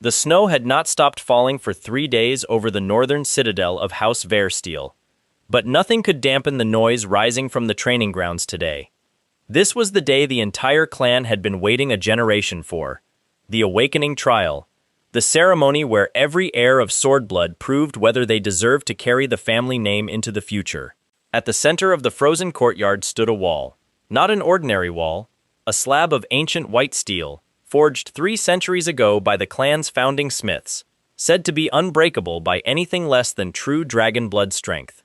The snow had not stopped falling for 3 days over the northern citadel of House Versteel. But nothing could dampen the noise rising from the training grounds today. This was the day the entire clan had been waiting a generation for. The Awakening Trial. The ceremony where every heir of Swordblood proved whether they deserved to carry the family name into the future. At the center of the frozen courtyard stood a wall. Not an ordinary wall, a slab of ancient white steel, forged 3 centuries ago by the clan's founding smiths, said to be unbreakable by anything less than true dragon blood strength.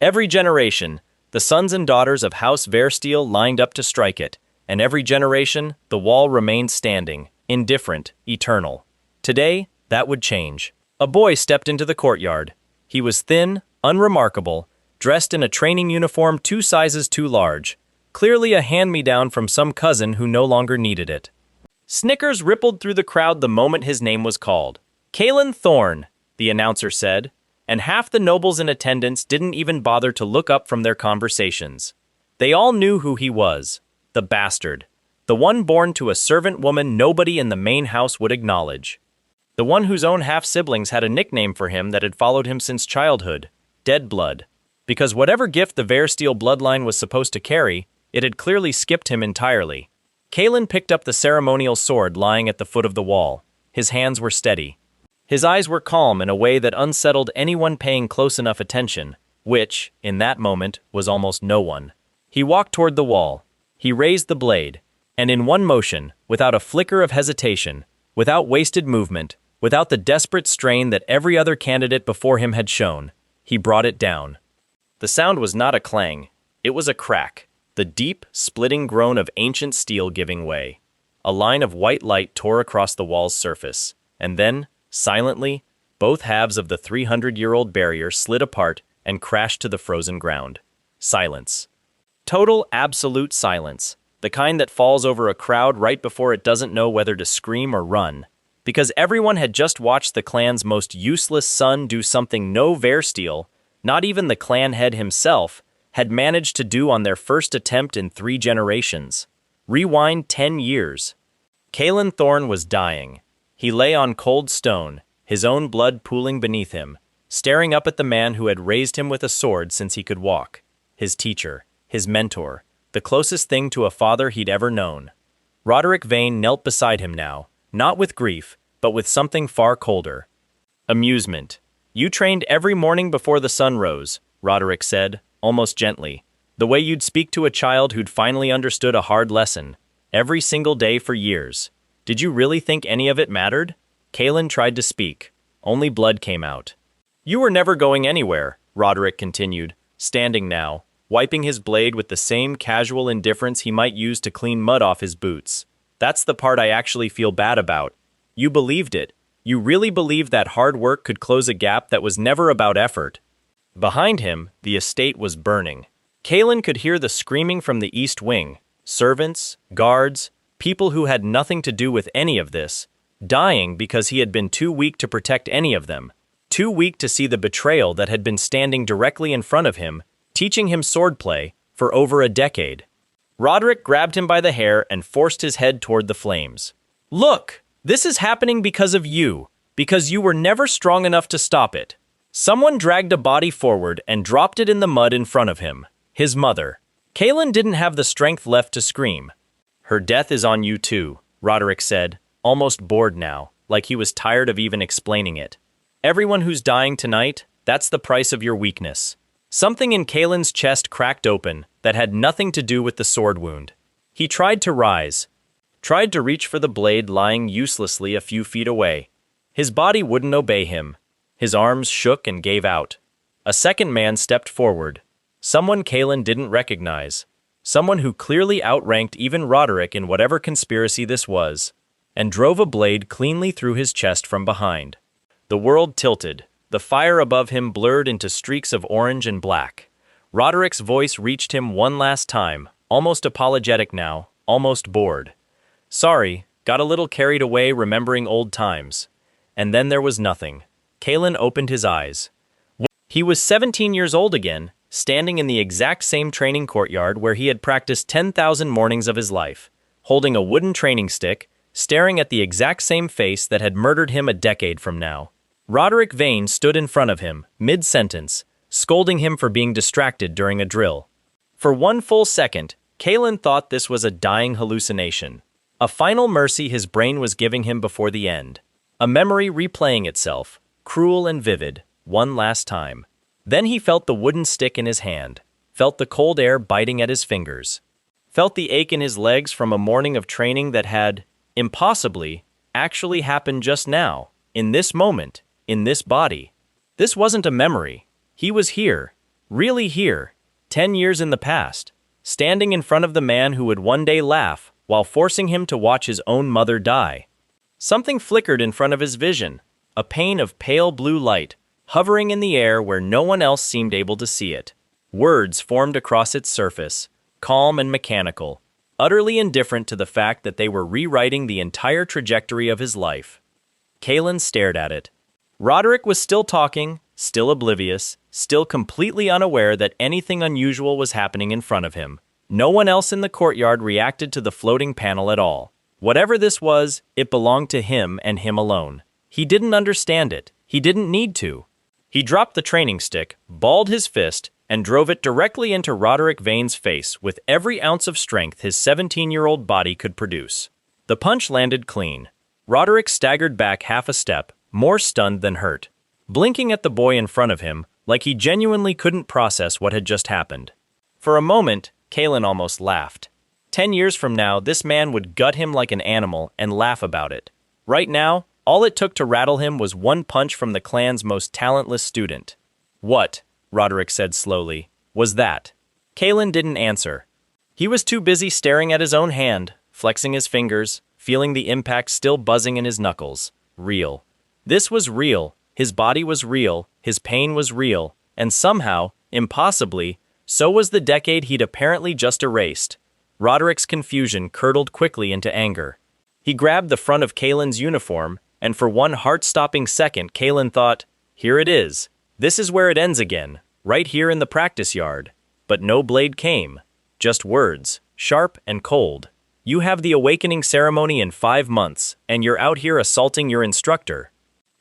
Every generation, the sons and daughters of House Versteel lined up to strike it, and every generation, the wall remained standing, indifferent, eternal. Today, that would change. A boy stepped into the courtyard. He was thin, unremarkable, dressed in a training uniform 2 sizes too large, clearly a hand-me-down from some cousin who no longer needed it. Snickers rippled through the crowd the moment his name was called. "Kalen Thorne," the announcer said, and half the nobles in attendance didn't even bother to look up from their conversations. They all knew who he was, the bastard, the one born to a servant woman nobody in the main house would acknowledge. The one whose own half-siblings had a nickname for him that had followed him since childhood, Deadblood. Because whatever gift the Versteel bloodline was supposed to carry, it had clearly skipped him entirely. Kalen picked up the ceremonial sword lying at the foot of the wall. His hands were steady. His eyes were calm in a way that unsettled anyone paying close enough attention, which, in that moment, was almost no one. He walked toward the wall. He raised the blade, and in one motion, without a flicker of hesitation, without wasted movement, without the desperate strain that every other candidate before him had shown, he brought it down. The sound was not a clang, it was a crack, the deep, splitting groan of ancient steel giving way. A line of white light tore across the wall's surface, and then, silently, both halves of the 300-year-old barrier slid apart and crashed to the frozen ground. Silence. Total, absolute silence, the kind that falls over a crowd right before it doesn't know whether to scream or run. Because everyone had just watched the clan's most useless son do something no Versteel, not even the clan head himself, had managed to do on their first attempt in 3 generations. Rewind 10 years. Kalen Thorne was dying. He lay on cold stone, his own blood pooling beneath him, staring up at the man who had raised him with a sword since he could walk. His teacher, his mentor, the closest thing to a father he'd ever known. Roderick Vane knelt beside him now, not with grief, but with something far colder. Amusement. "You trained every morning before the sun rose," Roderick said, almost gently. "The way you'd speak to a child who'd finally understood a hard lesson. Every single day for years. Did you really think any of it mattered?" Kalen tried to speak. Only blood came out. "You were never going anywhere," Roderick continued, standing now, wiping his blade with the same casual indifference he might use to clean mud off his boots. "That's the part I actually feel bad about. You believed it. You really believed that hard work could close a gap that was never about effort." Behind him, the estate was burning. Kalen could hear the screaming from the east wing. Servants, guards, people who had nothing to do with any of this, dying because he had been too weak to protect any of them, too weak to see the betrayal that had been standing directly in front of him, teaching him swordplay for over a decade. Roderick grabbed him by the hair and forced his head toward the flames. "Look! This is happening because of you, because you were never strong enough to stop it." Someone dragged a body forward and dropped it in the mud in front of him. His mother. Kalen didn't have the strength left to scream. "Her death is on you too," Roderick said, almost bored now, like he was tired of even explaining it. "Everyone who's dying tonight, that's the price of your weakness." Something in Kalen's chest cracked open that had nothing to do with the sword wound. He tried to rise, tried to reach for the blade lying uselessly a few feet away. His body wouldn't obey him. His arms shook and gave out. A second man stepped forward. Someone Kalen didn't recognize. Someone who clearly outranked even Roderick in whatever conspiracy this was, and drove a blade cleanly through his chest from behind. The world tilted. The fire above him blurred into streaks of orange and black. Roderick's voice reached him one last time, almost apologetic now, almost bored. "Sorry, got a little carried away remembering old times." And then there was nothing. Kalen opened his eyes. He was 17 years old again, standing in the exact same training courtyard where he had practiced 10,000 mornings of his life, holding a wooden training stick, staring at the exact same face that had murdered him a decade from now. Roderick Vane stood in front of him, mid-sentence, scolding him for being distracted during a drill. For one full second, Kalen thought this was a dying hallucination. A final mercy his brain was giving him before the end. A memory replaying itself, cruel and vivid, one last time. Then he felt the wooden stick in his hand, felt the cold air biting at his fingers, felt the ache in his legs from a morning of training that had, impossibly, actually happened just now, in this moment, in this body. This wasn't a memory. He was here, really here, 10 years in the past, standing in front of the man who would one day laugh while forcing him to watch his own mother die. Something flickered in front of his vision, a pane of pale blue light, hovering in the air where no one else seemed able to see it. Words formed across its surface, calm and mechanical, utterly indifferent to the fact that they were rewriting the entire trajectory of his life. Kalen stared at it. Roderick was still talking, still oblivious, still completely unaware that anything unusual was happening in front of him. No one else in the courtyard reacted to the floating panel at all. Whatever this was, it belonged to him and him alone. He didn't understand it. He didn't need to. He dropped the training stick, balled his fist, and drove it directly into Roderick Vane's face with every ounce of strength his 17-year-old body could produce. The punch landed clean. Roderick staggered back half a step, more stunned than hurt, blinking at the boy in front of him like he genuinely couldn't process what had just happened. For a moment, Kalen almost laughed. 10 years from now, this man would gut him like an animal and laugh about it. Right now, all it took to rattle him was one punch from the clan's most talentless student. "What," Roderick said slowly, "was that?" Kalen didn't answer. He was too busy staring at his own hand, flexing his fingers, feeling the impact still buzzing in his knuckles. Real. This was real. His body was real, his pain was real, and somehow, impossibly, so was the decade he'd apparently just erased. Roderick's confusion curdled quickly into anger. He grabbed the front of Kalen's uniform, and for one heart-stopping second Kalen thought, here it is. This is where it ends again, right here in the practice yard. But no blade came. Just words, sharp and cold. You have the awakening ceremony in 5 months, and you're out here assaulting your instructor.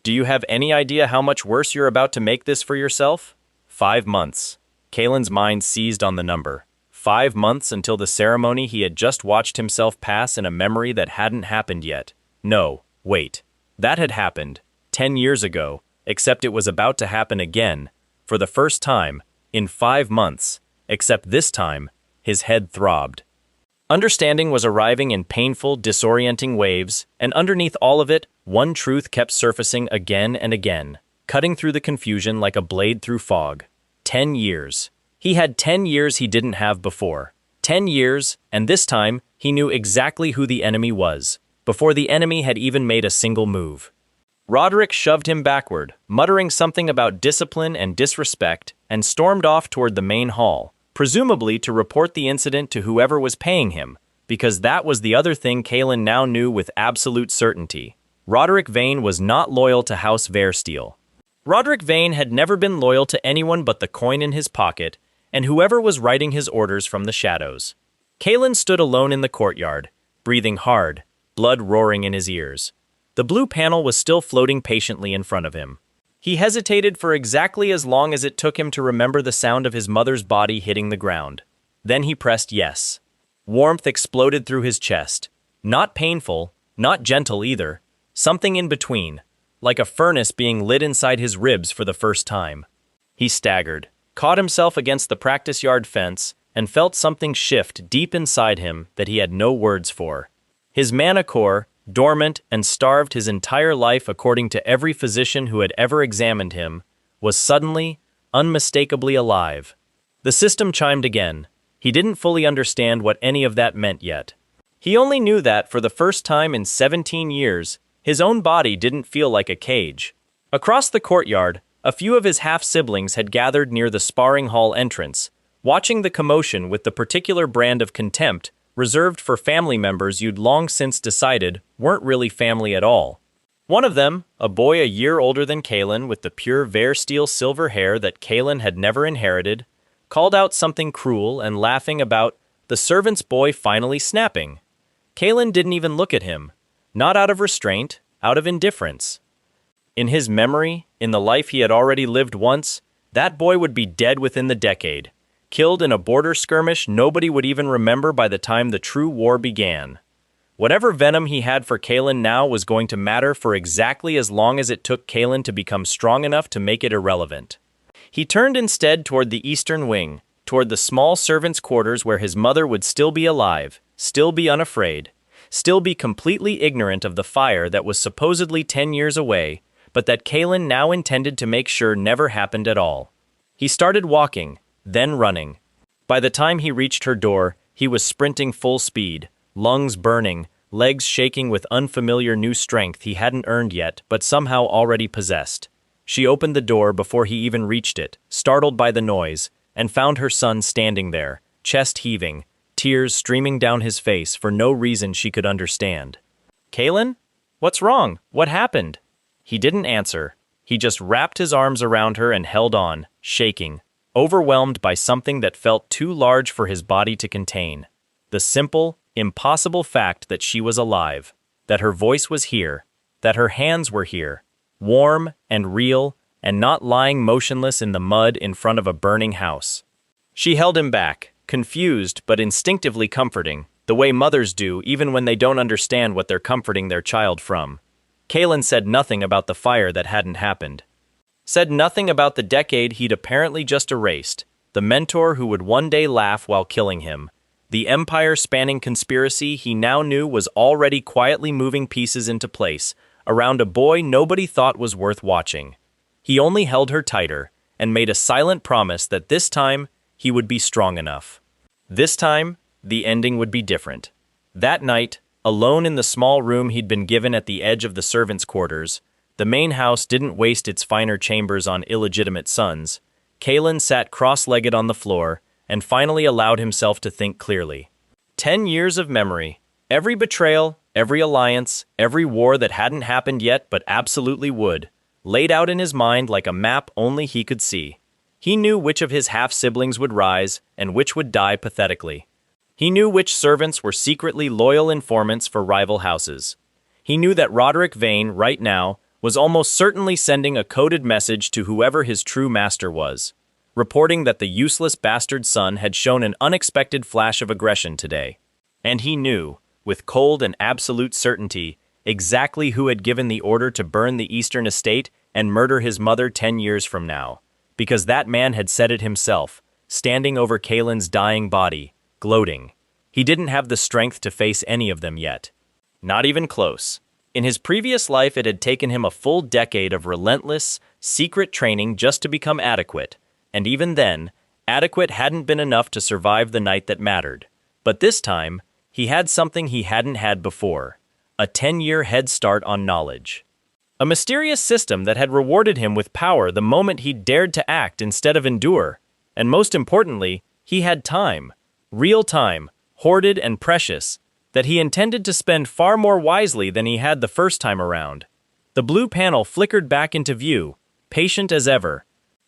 Do you have any idea how much worse you're about to make this for yourself? 5 months. Kalen's mind seized on the number. 5 months until the ceremony he had just watched himself pass in a memory that hadn't happened yet. No, wait. That had happened, 10 years ago, except it was about to happen again, for the first time, in 5 months, except this time, his head throbbed. Understanding was arriving in painful, disorienting waves, and underneath all of it, one truth kept surfacing again and again, cutting through the confusion like a blade through fog. 10 years. He had 10 years he didn't have before. 10 years, and this time, he knew exactly who the enemy was, before the enemy had even made a single move. Roderick shoved him backward, muttering something about discipline and disrespect, and stormed off toward the main hall, presumably to report the incident to whoever was paying him, because that was the other thing Kalen now knew with absolute certainty. Roderick Vane was not loyal to House Versteel. Roderick Vane had never been loyal to anyone but the coin in his pocket, and whoever was writing his orders from the shadows. Kalen stood alone in the courtyard, breathing hard, blood roaring in his ears. The blue panel was still floating patiently in front of him. He hesitated for exactly as long as it took him to remember the sound of his mother's body hitting the ground. Then he pressed yes. Warmth exploded through his chest. Not painful, not gentle either. Something in between, like a furnace being lit inside his ribs for the first time. He staggered, caught himself against the practice yard fence, and felt something shift deep inside him that he had no words for. His mana core, dormant and starved his entire life according to every physician who had ever examined him, was suddenly, unmistakably alive. The system chimed again. He didn't fully understand what any of that meant yet. He only knew that, for the first time in 17 years, his own body didn't feel like a cage. Across the courtyard, a few of his half-siblings had gathered near the sparring hall entrance, watching the commotion with the particular brand of contempt reserved for family members you'd long since decided weren't really family at all. One of them, a boy a year older than Kalen with the pure Versteel silver hair that Kalen had never inherited, called out something cruel and laughing about the servant's boy finally snapping. Kalen didn't even look at him. Not out of restraint, out of indifference. In his memory, in the life he had already lived once, that boy would be dead within the decade, killed in a border skirmish nobody would even remember by the time the true war began. Whatever venom he had for Kalen now was going to matter for exactly as long as it took Kalen to become strong enough to make it irrelevant. He turned instead toward the eastern wing, toward the small servants' quarters where his mother would still be alive, still be unafraid, still be completely ignorant of the fire that was supposedly 10 years away, but that Kalen now intended to make sure never happened at all. He started walking, then running. By the time he reached her door, he was sprinting full speed, lungs burning, legs shaking with unfamiliar new strength he hadn't earned yet but somehow already possessed. She opened the door before he even reached it, startled by the noise, and found her son standing there, chest heaving, tears streaming down his face for no reason she could understand. "Kalen? What's wrong? What happened?" He didn't answer. He just wrapped his arms around her and held on, shaking, overwhelmed by something that felt too large for his body to contain. The simple, impossible fact that she was alive, that her voice was here, that her hands were here, warm and real, and not lying motionless in the mud in front of a burning house. She held him back, confused but instinctively comforting, the way mothers do even when they don't understand what they're comforting their child from. Kalen said nothing about the fire that hadn't happened. Said nothing about the decade he'd apparently just erased, the mentor who would one day laugh while killing him, the empire-spanning conspiracy he now knew was already quietly moving pieces into place around a boy nobody thought was worth watching. He only held her tighter and made a silent promise that this time he would be strong enough. This time, the ending would be different. That night, alone in the small room he'd been given at the edge of the servants' quarters, the main house didn't waste its finer chambers on illegitimate sons. Kalen sat cross-legged on the floor and finally allowed himself to think clearly. 10 years of memory. Every betrayal, every alliance, every war that hadn't happened yet but absolutely would, laid out in his mind like a map only he could see. He knew which of his half-siblings would rise and which would die pathetically. He knew which servants were secretly loyal informants for rival houses. He knew that Roderick Vane, right now, was almost certainly sending a coded message to whoever his true master was, reporting that the useless bastard son had shown an unexpected flash of aggression today. And he knew, with cold and absolute certainty, exactly who had given the order to burn the Eastern estate and murder his mother 10 years from now, because that man had said it himself, standing over Kalen's dying body, gloating. He didn't have the strength to face any of them yet. Not even close. In his previous life, it had taken him a full decade of relentless, secret training just to become adequate, and even then, adequate hadn't been enough to survive the night that mattered. But this time, he had something he hadn't had before, a 10-year head start on knowledge. A mysterious system that had rewarded him with power the moment he dared to act instead of endure, and most importantly, he had time. Real time, hoarded and precious, that he intended to spend far more wisely than he had the first time around. The blue panel flickered back into view, patient as ever.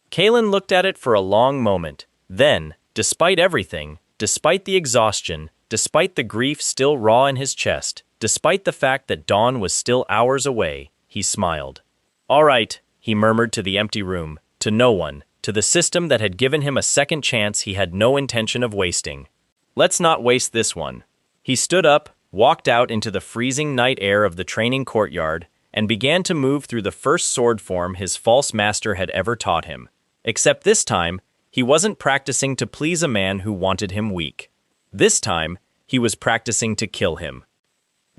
Kalen looked at it for a long moment. Then, despite everything, despite the exhaustion, despite the grief still raw in his chest, despite the fact that dawn was still hours away, he smiled. "All right," he murmured to the empty room, to no one, to the system that had given him a second chance he had no intention of wasting. "Let's not waste this one." He stood up, walked out into the freezing night air of the training courtyard, and began to move through the first sword form his false master had ever taught him. Except this time, he wasn't practicing to please a man who wanted him weak. This time, he was practicing to kill him.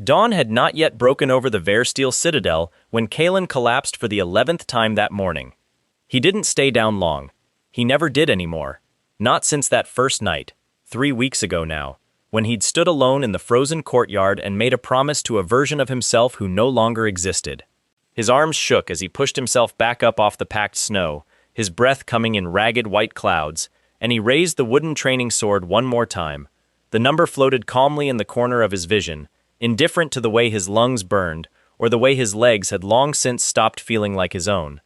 Dawn had not yet broken over the Versteel citadel when Kalen collapsed for the 11th time that morning. He didn't stay down long. He never did anymore. Not since that first night, 3 weeks ago now, when he'd stood alone in the frozen courtyard and made a promise to a version of himself who no longer existed. His arms shook as he pushed himself back up off the packed snow, his breath coming in ragged white clouds, and he raised the wooden training sword one more time. The number floated calmly in the corner of his vision, indifferent to the way his lungs burned, or the way his legs had long since stopped feeling like his own.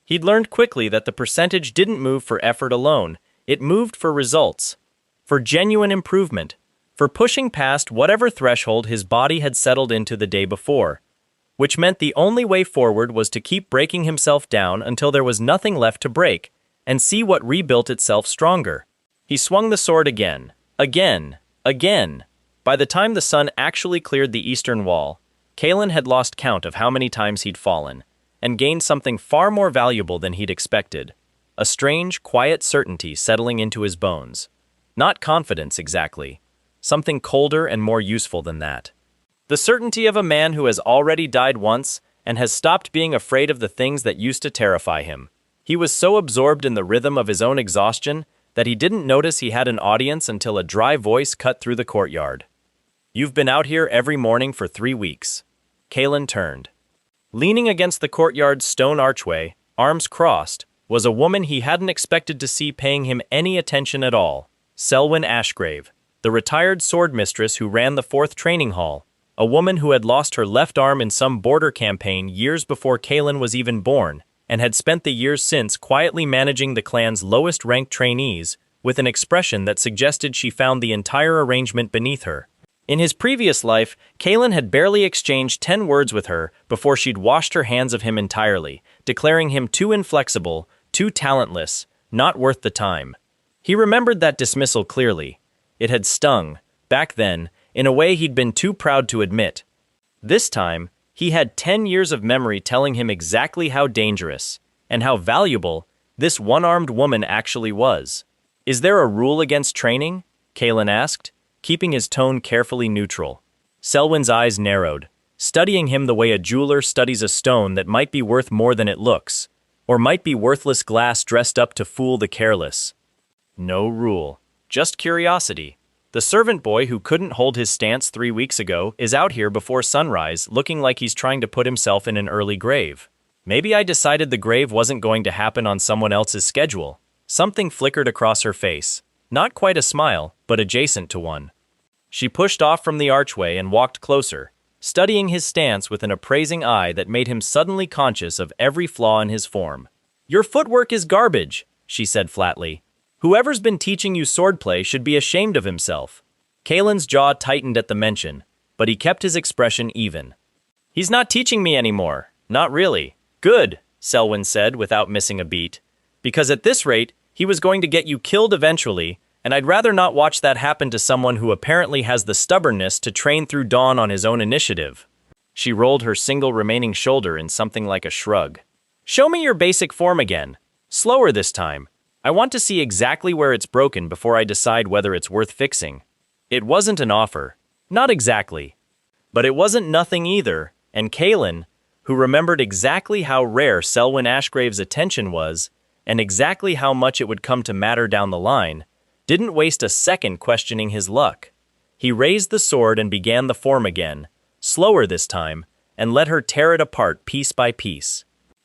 He'd learned quickly that the percentage didn't move for effort alone, it moved for results. For genuine improvement, for pushing past whatever threshold his body had settled into the day before, which meant the only way forward was to keep breaking himself down until there was nothing left to break, and see what rebuilt itself stronger. He swung the sword again, again. By the time the sun actually cleared the eastern wall, Kalen had lost count of how many times he'd fallen, and gained something far more valuable than he'd expected. A strange, quiet certainty settling into his bones. Not confidence, exactly. Something colder and more useful than that. The certainty of a man who has already died once and has stopped being afraid of the things that used to terrify him. He was so absorbed in the rhythm of his own exhaustion that he didn't notice he had an audience until a dry voice cut through the courtyard. "You've been out here every morning for 3 weeks." Kalen turned. Leaning against the courtyard's stone archway, arms crossed, was a woman he hadn't expected to see paying him any attention at all. Selwyn Ashgrave, the retired sword mistress who ran the 4th training hall, a woman who had lost her left arm in some border campaign years before Kalen was even born, and had spent the years since quietly managing the clan's lowest-ranked trainees, with an expression that suggested she found the entire arrangement beneath her. In his previous life, Kalen had barely exchanged 10 words with her before she'd washed her hands of him entirely, declaring him too inflexible, too talentless, not worth the time. He remembered that dismissal clearly. It had stung, back then, in a way he'd been too proud to admit. This time, he had 10 years of memory telling him exactly how dangerous, and how valuable, this one-armed woman actually was. "Is there a rule against training?" Kalen asked, keeping his tone carefully neutral. Selwyn's eyes narrowed, studying him the way a jeweler studies a stone that might be worth more than it looks, or might be worthless glass dressed up to fool the careless. "No rule. Just curiosity. The servant boy who couldn't hold his stance 3 weeks ago is out here before sunrise looking like he's trying to put himself in an early grave. Maybe I decided the grave wasn't going to happen on someone else's schedule." Something flickered across her face. Not quite a smile, but adjacent to one. She pushed off from the archway and walked closer, studying his stance with an appraising eye that made him suddenly conscious of every flaw in his form. "Your footwork is garbage," she said flatly. "Whoever's been teaching you swordplay should be ashamed of himself." Kalen's jaw tightened at the mention, but he kept his expression even. "He's not teaching me anymore. Not really." "Good," Selwyn said without missing a beat. "Because at this rate, he was going to get you killed eventually, and I'd rather not watch that happen to someone who apparently has the stubbornness to train through dawn on his own initiative." She rolled her single remaining shoulder in something like a shrug. "Show me your basic form again. Slower this time. I want to see exactly where it's broken before I decide whether it's worth fixing." It wasn't an offer. Not exactly. But it wasn't nothing either, and Kalen, who remembered exactly how rare Selwyn Ashgrave's attention was, and exactly how much it would come to matter down the line, didn't waste a second questioning his luck. He raised the sword and began the form again, slower this time, and let her tear it apart piece by piece.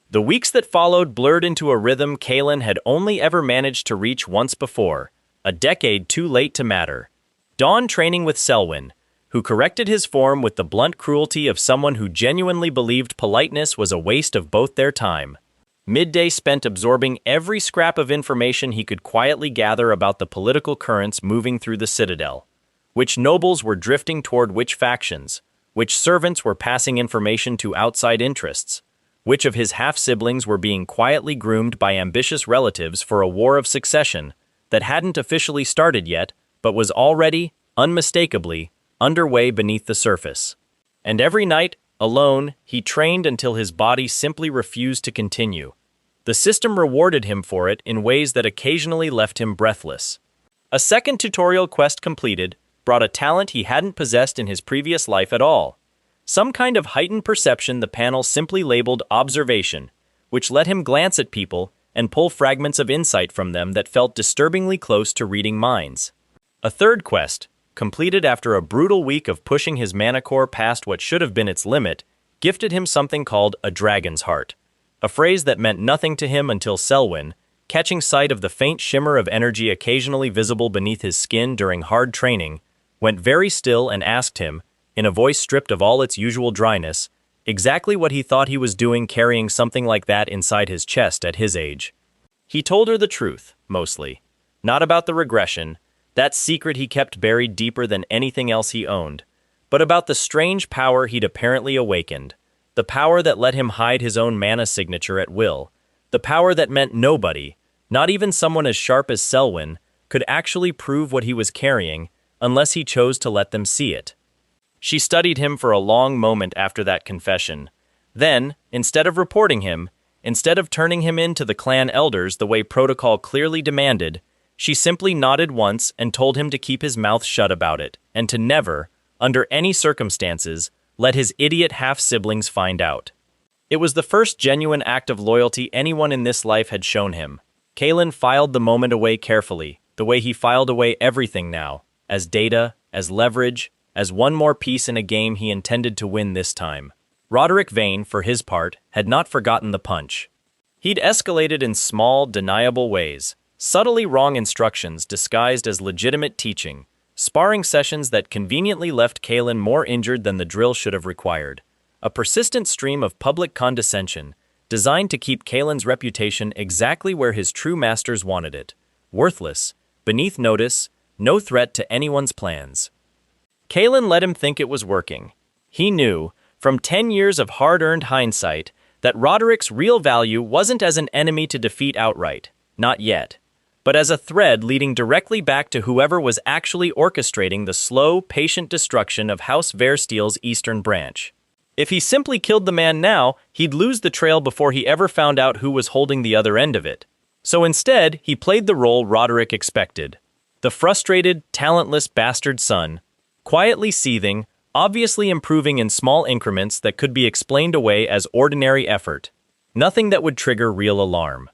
The weeks that followed blurred into a rhythm Kalen had only ever managed to reach once before, a decade too late to matter. Dawn training with Selwyn, who corrected his form with the blunt cruelty of someone who genuinely believed politeness was a waste of both their time. Midday spent absorbing every scrap of information he could quietly gather about the political currents moving through the Citadel. Which nobles were drifting toward which factions, which servants were passing information to outside interests, which of his half-siblings were being quietly groomed by ambitious relatives for a war of succession that hadn't officially started yet, but was already, unmistakably, underway beneath the surface. And every night, alone, he trained until his body simply refused to continue. The system rewarded him for it in ways that occasionally left him breathless. A second tutorial quest completed brought a talent he hadn't possessed in his previous life at all. Some kind of heightened perception the panel simply labeled observation, which let him glance at people and pull fragments of insight from them that felt disturbingly close to reading minds. A third quest, completed after a brutal week of pushing his mana core past what should have been its limit, gifted him something called a dragon's heart, a phrase that meant nothing to him until Selwyn, catching sight of the faint shimmer of energy occasionally visible beneath his skin during hard training, went very still and asked him, in a voice stripped of all its usual dryness, exactly what he thought he was doing carrying something like that inside his chest at his age. He told her the truth, mostly. Not about the regression, That secret he kept buried deeper than anything else he owned, but about the strange power he'd apparently awakened, the power that let him hide his own mana signature at will, the power that meant nobody, not even someone as sharp as Selwyn, could actually prove what he was carrying unless he chose to let them see it. She studied him for a long moment after that confession. Then, instead of reporting him, instead of turning him in to the clan elders the way protocol clearly demanded, she simply nodded once and told him to keep his mouth shut about it, and to never, under any circumstances, let his idiot half-siblings find out. It was the first genuine act of loyalty anyone in this life had shown him. Kalen filed the moment away carefully, the way he filed away everything now, as data, as leverage, as one more piece in a game he intended to win this time. Roderick Vane, for his part, had not forgotten the punch. He'd escalated in small, deniable ways, subtly wrong instructions disguised as legitimate teaching, sparring sessions that conveniently left Kalen more injured than the drill should have required. A persistent stream of public condescension, designed to keep Kalen's reputation exactly where his true masters wanted it. Worthless, beneath notice, no threat to anyone's plans. Kalen let him think it was working. He knew, from 10 years of hard-earned hindsight, that Roderick's real value wasn't as an enemy to defeat outright, not yet, but as a thread leading directly back to whoever was actually orchestrating the slow, patient destruction of House Versteel's eastern branch. If he simply killed the man now, he'd lose the trail before he ever found out who was holding the other end of it. So instead, he played the role Roderick expected. The frustrated, talentless bastard son, quietly seething, obviously improving in small increments that could be explained away as ordinary effort. Nothing that would trigger real alarm.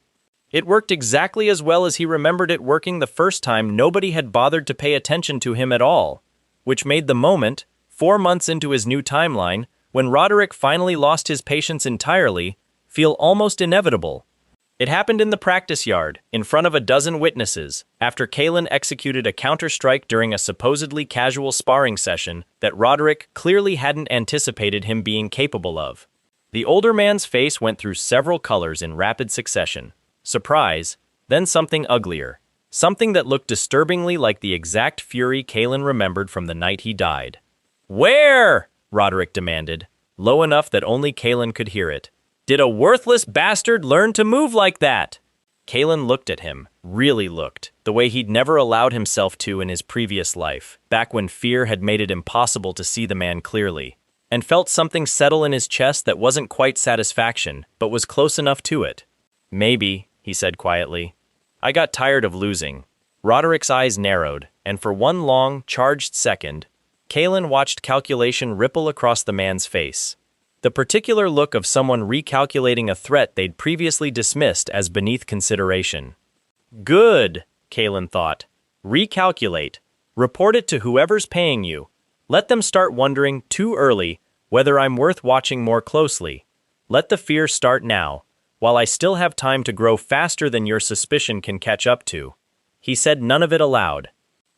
It worked exactly as well as he remembered it working the first time nobody had bothered to pay attention to him at all, which made the moment, 4 months into his new timeline, when Roderick finally lost his patience entirely, feel almost inevitable. It happened in the practice yard, in front of a dozen witnesses, after Kalen executed a counter-strike during a supposedly casual sparring session that Roderick clearly hadn't anticipated him being capable of. The older man's face went through several colors in rapid succession. Surprise, then something uglier. Something that looked disturbingly like the exact fury Kalen remembered from the night he died. "Where?" Roderick demanded, low enough that only Kalen could hear it. "Did a worthless bastard learn to move like that?" Kalen looked at him, really looked, the way he'd never allowed himself to in his previous life, back when fear had made it impossible to see the man clearly, and felt something settle in his chest that wasn't quite satisfaction, but was close enough to it. "Maybe," he said quietly. "I got tired of losing." Roderick's eyes narrowed, and for one long, charged second, Kalen watched calculation ripple across the man's face. The particular look of someone recalculating a threat they'd previously dismissed as beneath consideration. "Good," Kalen thought. "Recalculate. Report it to whoever's paying you. Let them start wondering too early whether I'm worth watching more closely. Let the fear start now, while I still have time to grow faster than your suspicion can catch up to." He said none of it aloud.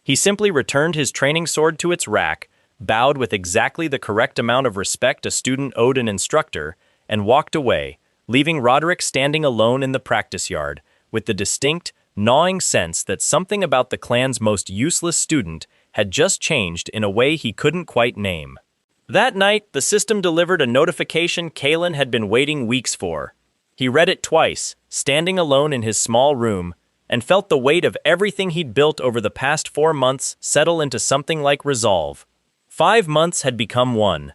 He simply returned his training sword to its rack, bowed with exactly the correct amount of respect a student owed an instructor, and walked away, leaving Roderick standing alone in the practice yard, with the distinct, gnawing sense that something about the clan's most useless student had just changed in a way he couldn't quite name. That night, the system delivered a notification Kalen had been waiting weeks for. He read it twice, standing alone in his small room, and felt the weight of everything he'd built over the past 4 months settle into something like resolve. 5 months had become 1.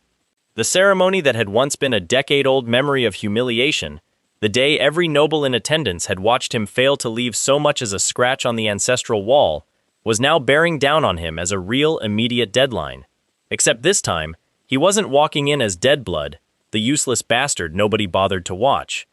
The ceremony that had once been a decade-old memory of humiliation, the day every noble in attendance had watched him fail to leave so much as a scratch on the ancestral wall, was now bearing down on him as a real, immediate deadline. Except this time, he wasn't walking in as Deadblood, the useless bastard nobody bothered to watch.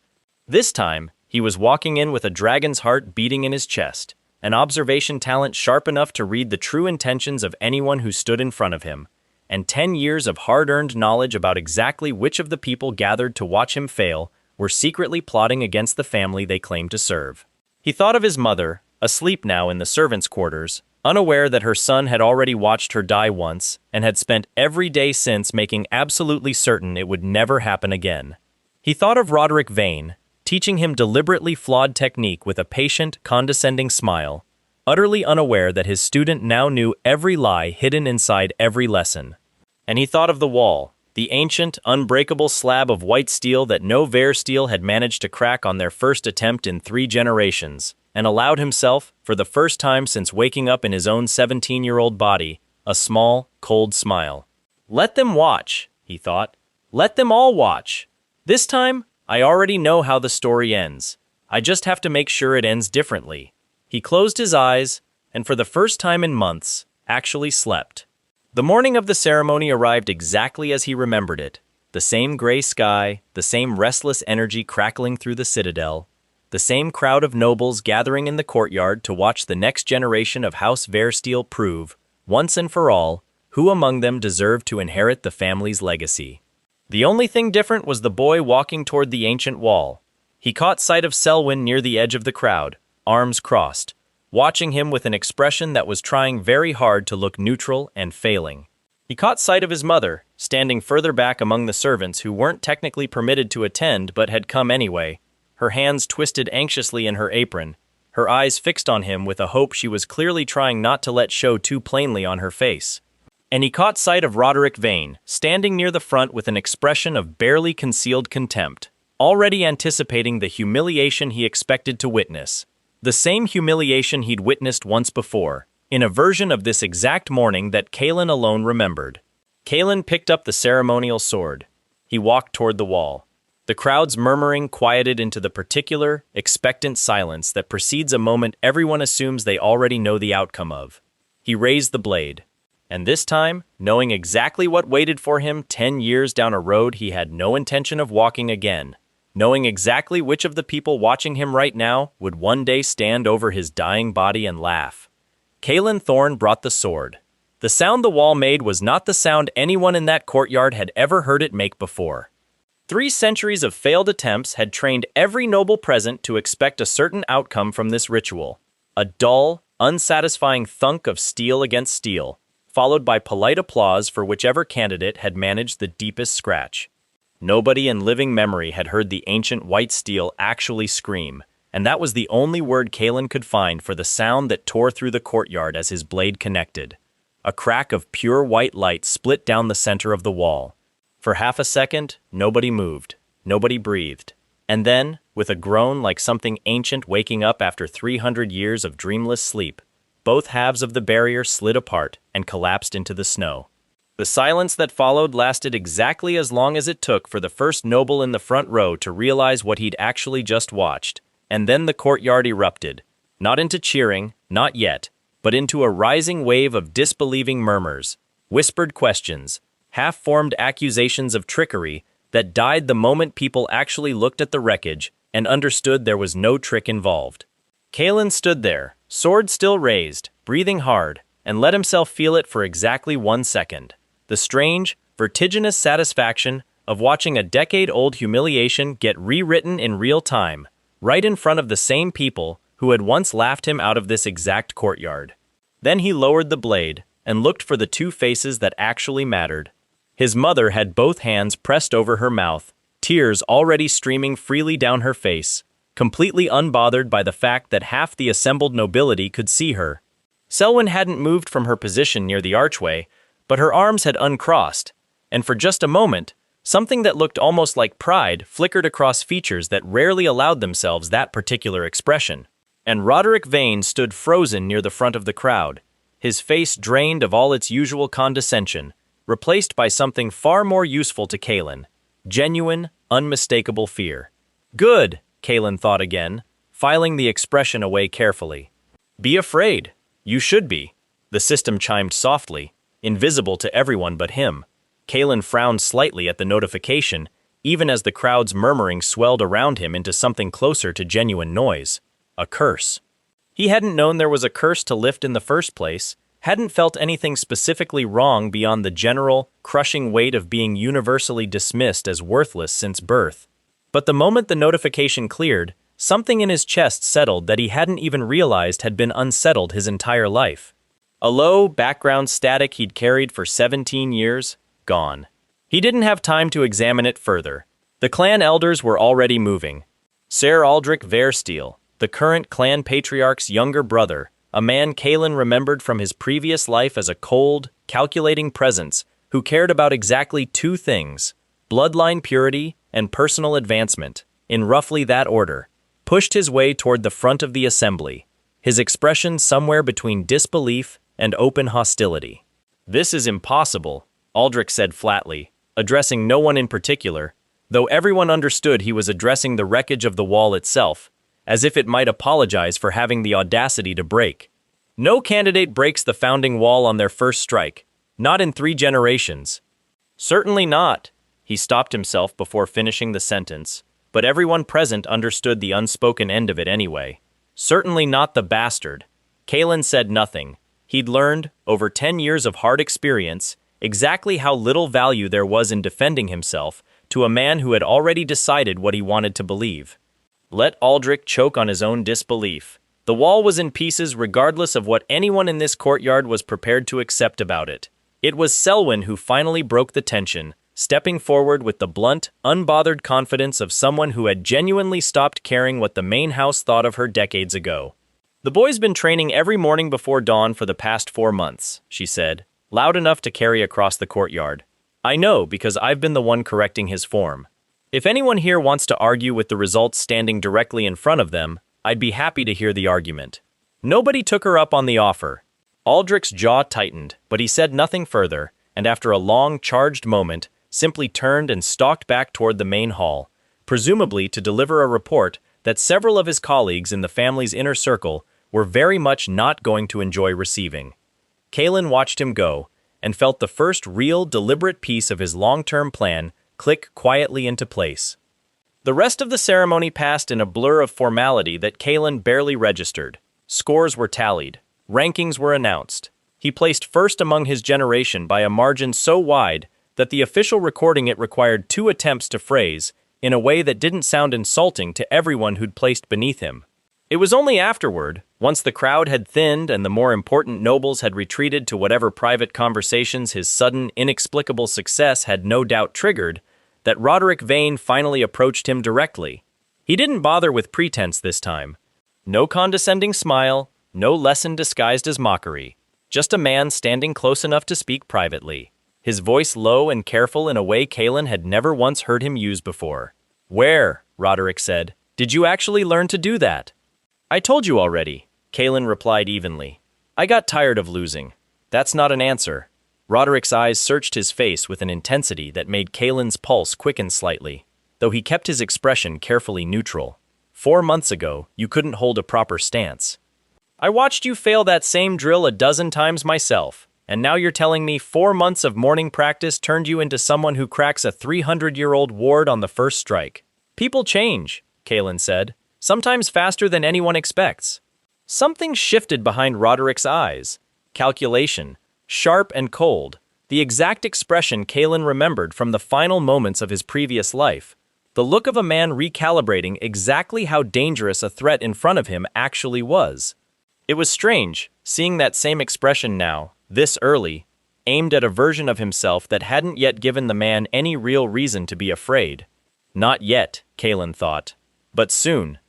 This time, he was walking in with a dragon's heart beating in his chest, an observation talent sharp enough to read the true intentions of anyone who stood in front of him, and 10 years of hard-earned knowledge about exactly which of the people gathered to watch him fail were secretly plotting against the family they claimed to serve. He thought of his mother, asleep now in the servants' quarters, unaware that her son had already watched her die once and had spent every day since making absolutely certain it would never happen again. He thought of Roderick Vane, teaching him deliberately flawed technique with a patient, condescending smile, utterly unaware that his student now knew every lie hidden inside every lesson. And he thought of the wall, the ancient, unbreakable slab of white steel that no Versteel had managed to crack on their first attempt in 3 generations, and allowed himself, for the first time since waking up in his own 17-year-old body, a small, cold smile. Let them watch, he thought. Let them all watch. This time, I already know how the story ends. I just have to make sure it ends differently. He closed his eyes, and for the first time in months, actually slept. The morning of the ceremony arrived exactly as he remembered it. The same gray sky, the same restless energy crackling through the citadel, the same crowd of nobles gathering in the courtyard to watch the next generation of House Versteel prove, once and for all, who among them deserved to inherit the family's legacy. The only thing different was the boy walking toward the ancient wall. He caught sight of Selwyn near the edge of the crowd, arms crossed, watching him with an expression that was trying very hard to look neutral and failing. He caught sight of his mother, standing further back among the servants who weren't technically permitted to attend but had come anyway, her hands twisted anxiously in her apron, her eyes fixed on him with a hope she was clearly trying not to let show too plainly on her face. And he caught sight of Roderick Vane, standing near the front with an expression of barely concealed contempt, already anticipating the humiliation he expected to witness. The same humiliation he'd witnessed once before, in a version of this exact morning that Kalen alone remembered. Kalen picked up the ceremonial sword. He walked toward the wall. The crowd's murmuring quieted into the particular, expectant silence that precedes a moment everyone assumes they already know the outcome of. He raised the blade. And this time, knowing exactly what waited for him 10 years down a road he had no intention of walking again, knowing exactly which of the people watching him right now would one day stand over his dying body and laugh, Kalen Thorne brought the sword. The sound the wall made was not the sound anyone in that courtyard had ever heard it make before. 3 centuries of failed attempts had trained every noble present to expect a certain outcome from this ritual. A dull, unsatisfying thunk of steel against steel, followed by polite applause for whichever candidate had managed the deepest scratch. Nobody in living memory had heard the ancient white steel actually scream, and that was the only word Kalen could find for the sound that tore through the courtyard as his blade connected. A crack of pure white light split down the center of the wall. For half a second, nobody moved, nobody breathed. And then, with a groan like something ancient waking up after 300 years of dreamless sleep, both halves of the barrier slid apart and collapsed into the snow. The silence that followed lasted exactly as long as it took for the first noble in the front row to realize what he'd actually just watched, and then the courtyard erupted, not into cheering, not yet, but into a rising wave of disbelieving murmurs, whispered questions, half-formed accusations of trickery that died the moment people actually looked at the wreckage and understood there was no trick involved. Kalen stood there, sword still raised, breathing hard, and let himself feel it for exactly 1 second. The strange, vertiginous satisfaction of watching a decade-old humiliation get rewritten in real time, right in front of the same people who had once laughed him out of this exact courtyard. Then he lowered the blade and looked for the 2 faces that actually mattered. His mother had both hands pressed over her mouth, tears already streaming freely down her face, completely unbothered by the fact that half the assembled nobility could see her. Selwyn hadn't moved from her position near the archway, but her arms had uncrossed, and for just a moment, something that looked almost like pride flickered across features that rarely allowed themselves that particular expression. And Roderick Vane stood frozen near the front of the crowd, his face drained of all its usual condescension, replaced by something far more useful to Kalen, genuine, unmistakable fear. Good, Kalen thought again, filing the expression away carefully. Be afraid. You should be. The system chimed softly, invisible to everyone but him. Kalen frowned slightly at the notification, even as the crowd's murmuring swelled around him into something closer to genuine noise. A curse. He hadn't known there was a curse to lift in the first place, hadn't felt anything specifically wrong beyond the general, crushing weight of being universally dismissed as worthless since birth. But the moment the notification cleared, something in his chest settled that he hadn't even realized had been unsettled his entire life. A low, background static he'd carried for 17 years, gone. He didn't have time to examine it further. The clan elders were already moving. Ser Aldrich Versteel, the current clan patriarch's younger brother, a man Kalen remembered from his previous life as a cold, calculating presence who cared about exactly two things: bloodline purity and personal advancement, in roughly that order, pushed his way toward the front of the assembly, his expression somewhere between disbelief and open hostility. "This is impossible," Aldrich said flatly, addressing no one in particular, though everyone understood he was addressing the wreckage of the wall itself, as if it might apologize for having the audacity to break. "No candidate breaks the founding wall on their first strike, not in 3 generations. "Certainly not." He stopped himself before finishing the sentence, but everyone present understood the unspoken end of it anyway. "Certainly not the bastard." Kalen said nothing. He'd learned, over 10 years of hard experience, exactly how little value there was in defending himself to a man who had already decided what he wanted to believe. Let Aldrich choke on his own disbelief. The wall was in pieces regardless of what anyone in this courtyard was prepared to accept about it. It was Selwyn who finally broke the tension, stepping forward with the blunt, unbothered confidence of someone who had genuinely stopped caring what the main house thought of her decades ago. "The boy's been training every morning before dawn for the past 4 months, she said, loud enough to carry across the courtyard. "I know, because I've been the one correcting his form. If anyone here wants to argue with the results standing directly in front of them, I'd be happy to hear the argument." Nobody took her up on the offer. Aldrich's jaw tightened, but he said nothing further, and after a long, charged moment, simply turned and stalked back toward the main hall, presumably to deliver a report that several of his colleagues in the family's inner circle were very much not going to enjoy receiving. Kalen watched him go, and felt the first real, deliberate piece of his long-term plan click quietly into place. The rest of the ceremony passed in a blur of formality that Kalen barely registered. Scores were tallied. Rankings were announced. He placed first among his generation by a margin so wide that the official recording it required 2 attempts to phrase in a way that didn't sound insulting to everyone who'd placed beneath him. It was only afterward, once the crowd had thinned and the more important nobles had retreated to whatever private conversations his sudden, inexplicable success had no doubt triggered, that Roderick Vane finally approached him directly. He didn't bother with pretense this time. No condescending smile, no lesson disguised as mockery. Just a man standing close enough to speak privately, his voice low and careful in a way Kalen had never once heard him use before. "Where," Roderick said, "did you actually learn to do that?" "I told you already," Kalen replied evenly. "I got tired of losing." "That's not an answer." Roderick's eyes searched his face with an intensity that made Kalen's pulse quicken slightly, though he kept his expression carefully neutral. 4 months ago, you couldn't hold a proper stance. "I watched you fail that same drill a dozen times myself, and now you're telling me 4 months of morning practice turned you into someone who cracks a 300-year-old ward on the first strike." "People change," Kalen said, "sometimes faster than anyone expects." Something shifted behind Roderick's eyes. Calculation, sharp and cold, the exact expression Kalen remembered from the final moments of his previous life. The look of a man recalibrating exactly how dangerous a threat in front of him actually was. It was strange, seeing that same expression now, this early, aimed at a version of himself that hadn't yet given the man any real reason to be afraid. Not yet, Kalen thought. But soon.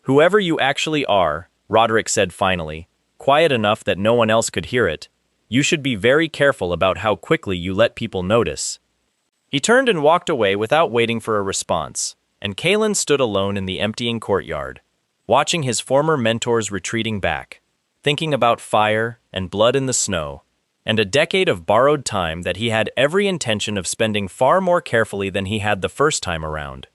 "Whoever you actually are," Roderick said finally, quiet enough that no one else could hear it, "you should be very careful about how quickly you let people notice." He turned and walked away without waiting for a response, and Kalen stood alone in the emptying courtyard, watching his former mentors retreating back, thinking about fire and blood in the snow, and a decade of borrowed time that he had every intention of spending far more carefully than he had the first time around.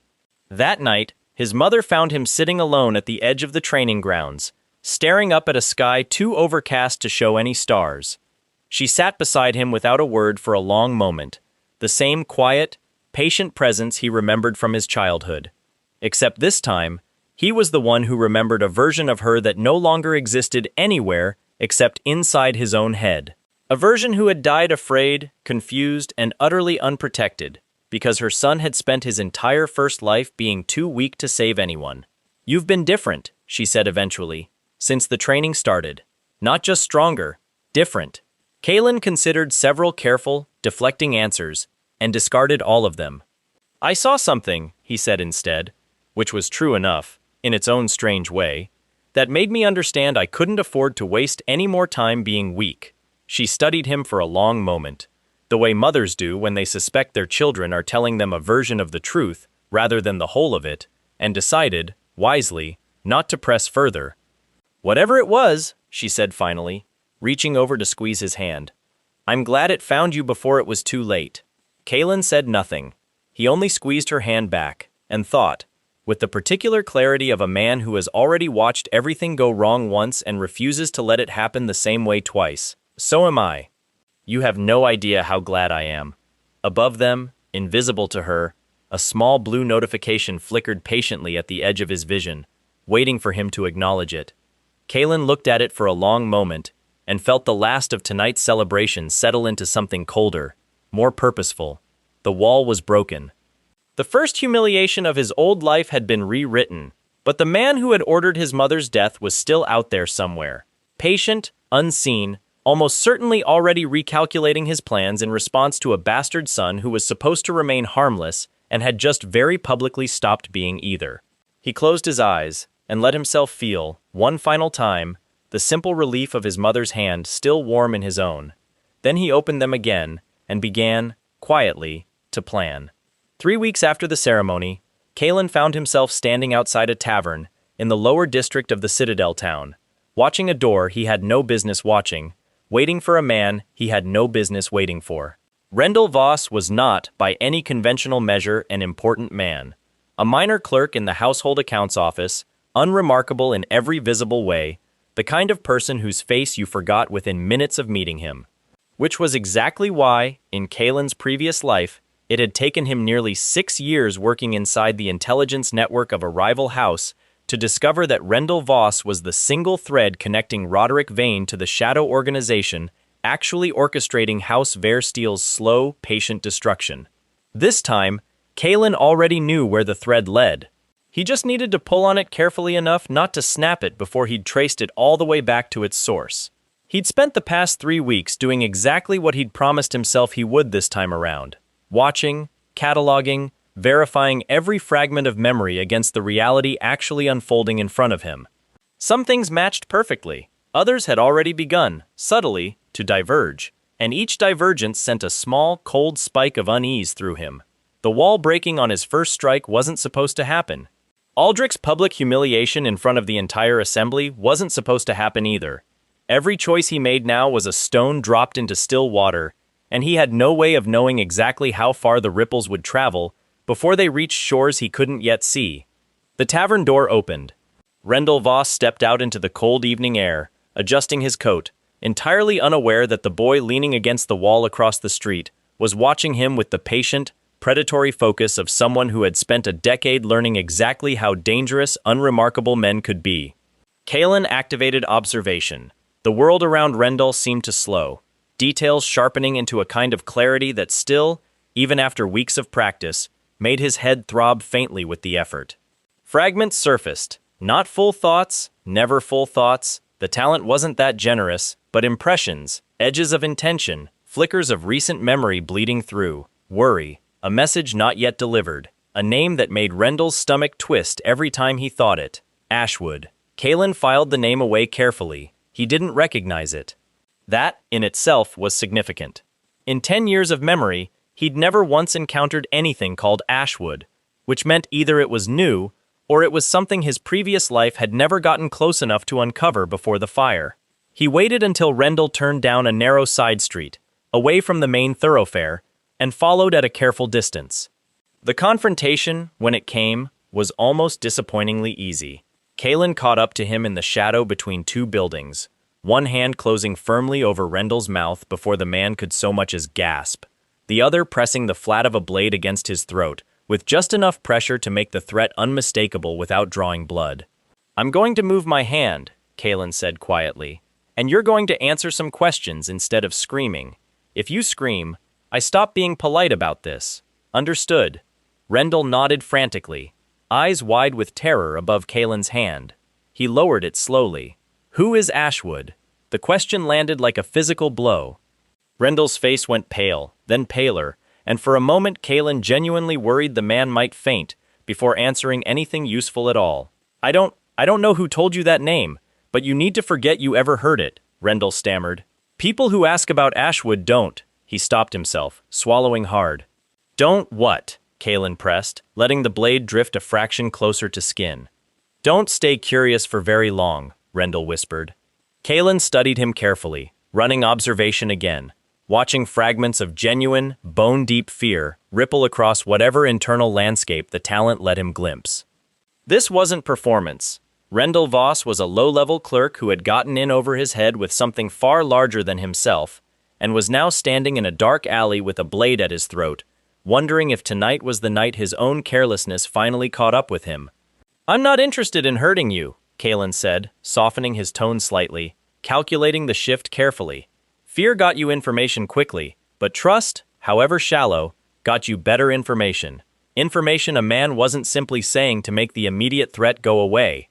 That night, his mother found him sitting alone at the edge of the training grounds, staring up at a sky too overcast to show any stars. She sat beside him without a word for a long moment, the same quiet, patient presence he remembered from his childhood. Except this time, he was the one who remembered a version of her that no longer existed anywhere except inside his own head. A version who had died afraid, confused, and utterly unprotected, because her son had spent his entire first life being too weak to save anyone. "You've been different," she said eventually, "since the training started. Not just stronger, different." Kalen considered several careful, deflecting answers, and discarded all of them. "I saw something," he said instead, which was true enough, in its own strange way. That made me understand I couldn't afford to waste any more time being weak. She studied him for a long moment, the way mothers do when they suspect their children are telling them a version of the truth rather than the whole of it, and decided, wisely, not to press further. "Whatever it was," she said finally, reaching over to squeeze his hand, "I'm glad it found you before it was too late." Kalen said nothing. He only squeezed her hand back, and thought, with the particular clarity of a man who has already watched everything go wrong once and refuses to let it happen the same way twice, so am I. You have no idea how glad I am. Above them, invisible to her, a small blue notification flickered patiently at the edge of his vision, waiting for him to acknowledge it. Kalen looked at it for a long moment and felt the last of tonight's celebration settle into something colder, more purposeful. The wall was broken. The first humiliation of his old life had been rewritten, but the man who had ordered his mother's death was still out there somewhere, patient, unseen, almost certainly already recalculating his plans in response to a bastard son who was supposed to remain harmless and had just very publicly stopped being either. He closed his eyes and let himself feel, one final time, the simple relief of his mother's hand still warm in his own. Then he opened them again and began, quietly, to plan. 3 weeks after the ceremony, Kalen found himself standing outside a tavern in the lower district of the Citadel town, watching a door he had no business watching, waiting for a man he had no business waiting for. Rendell Voss was not, by any conventional measure, an important man. A minor clerk in the household accounts office, unremarkable in every visible way, the kind of person whose face you forgot within minutes of meeting him. Which was exactly why, in Kalen's previous life, it had taken him nearly 6 years working inside the intelligence network of a rival house to discover that Rendell Voss was the single thread connecting Roderick Vane to the shadow organization actually orchestrating House Versteel's slow, patient destruction. This time, Kalen already knew where the thread led. He just needed to pull on it carefully enough not to snap it before he'd traced it all the way back to its source. He'd spent the past 3 weeks doing exactly what he'd promised himself he would this time around. Watching, cataloging, verifying every fragment of memory against the reality actually unfolding in front of him. Some things matched perfectly. Others had already begun, subtly, to diverge, and each divergence sent a small, cold spike of unease through him. The wall breaking on his first strike wasn't supposed to happen. Aldrich's public humiliation in front of the entire assembly wasn't supposed to happen either. Every choice he made now was a stone dropped into still water, and he had no way of knowing exactly how far the ripples would travel before they reached shores he couldn't yet see. The tavern door opened. Rendell Voss stepped out into the cold evening air, adjusting his coat, entirely unaware that the boy leaning against the wall across the street was watching him with the patient, predatory focus of someone who had spent a decade learning exactly how dangerous, unremarkable men could be. Kalen activated observation. The world around Rendell seemed to slow, details sharpening into a kind of clarity that still, even after weeks of practice, made his head throb faintly with the effort. Fragments surfaced, not full thoughts, never full thoughts. The talent wasn't that generous, but impressions, edges of intention, flickers of recent memory bleeding through, worry, a message not yet delivered, a name that made Rendell's stomach twist every time he thought it. Ashwood. Kalen filed the name away carefully. He didn't recognize it. That, in itself, was significant. In 10 years of memory, he'd never once encountered anything called Ashwood, which meant either it was new, or it was something his previous life had never gotten close enough to uncover before the fire. He waited until Rendell turned down a narrow side street, away from the main thoroughfare, and followed at a careful distance. The confrontation, when it came, was almost disappointingly easy. Kalen caught up to him in the shadow between 2 buildings, one hand closing firmly over Rendell's mouth before the man could so much as gasp, the other pressing the flat of a blade against his throat, with just enough pressure to make the threat unmistakable without drawing blood. "I'm going to move my hand," Kalen said quietly, "and you're going to answer some questions instead of screaming. If you scream, I stop being polite about this. Understood?" Rendell nodded frantically, eyes wide with terror above Kalen's hand. He lowered it slowly. "Who is Ashwood?" The question landed like a physical blow. Rendell's face went pale, then paler, and for a moment Kalen genuinely worried the man might faint before answering anything useful at all. I don't I don't know who told you that name, but you need to forget you ever heard it, Rendell stammered. People who ask about Ashwood don't. He stopped himself, swallowing hard. Don't what? Kalen pressed, letting the blade drift a fraction closer to skin. Don't stay curious for very long, Rendell whispered. Kalen studied him carefully, running observation again, watching fragments of genuine, bone-deep fear ripple across whatever internal landscape the talent let him glimpse. This wasn't performance. Rendell Voss was a low-level clerk who had gotten in over his head with something far larger than himself, and was now standing in a dark alley with a blade at his throat, wondering if tonight was the night his own carelessness finally caught up with him. I'm not interested in hurting you, Kalen said, softening his tone slightly, calculating the shift carefully. Fear got you information quickly, but trust, however shallow, got you better information. Information a man wasn't simply saying to make the immediate threat go away.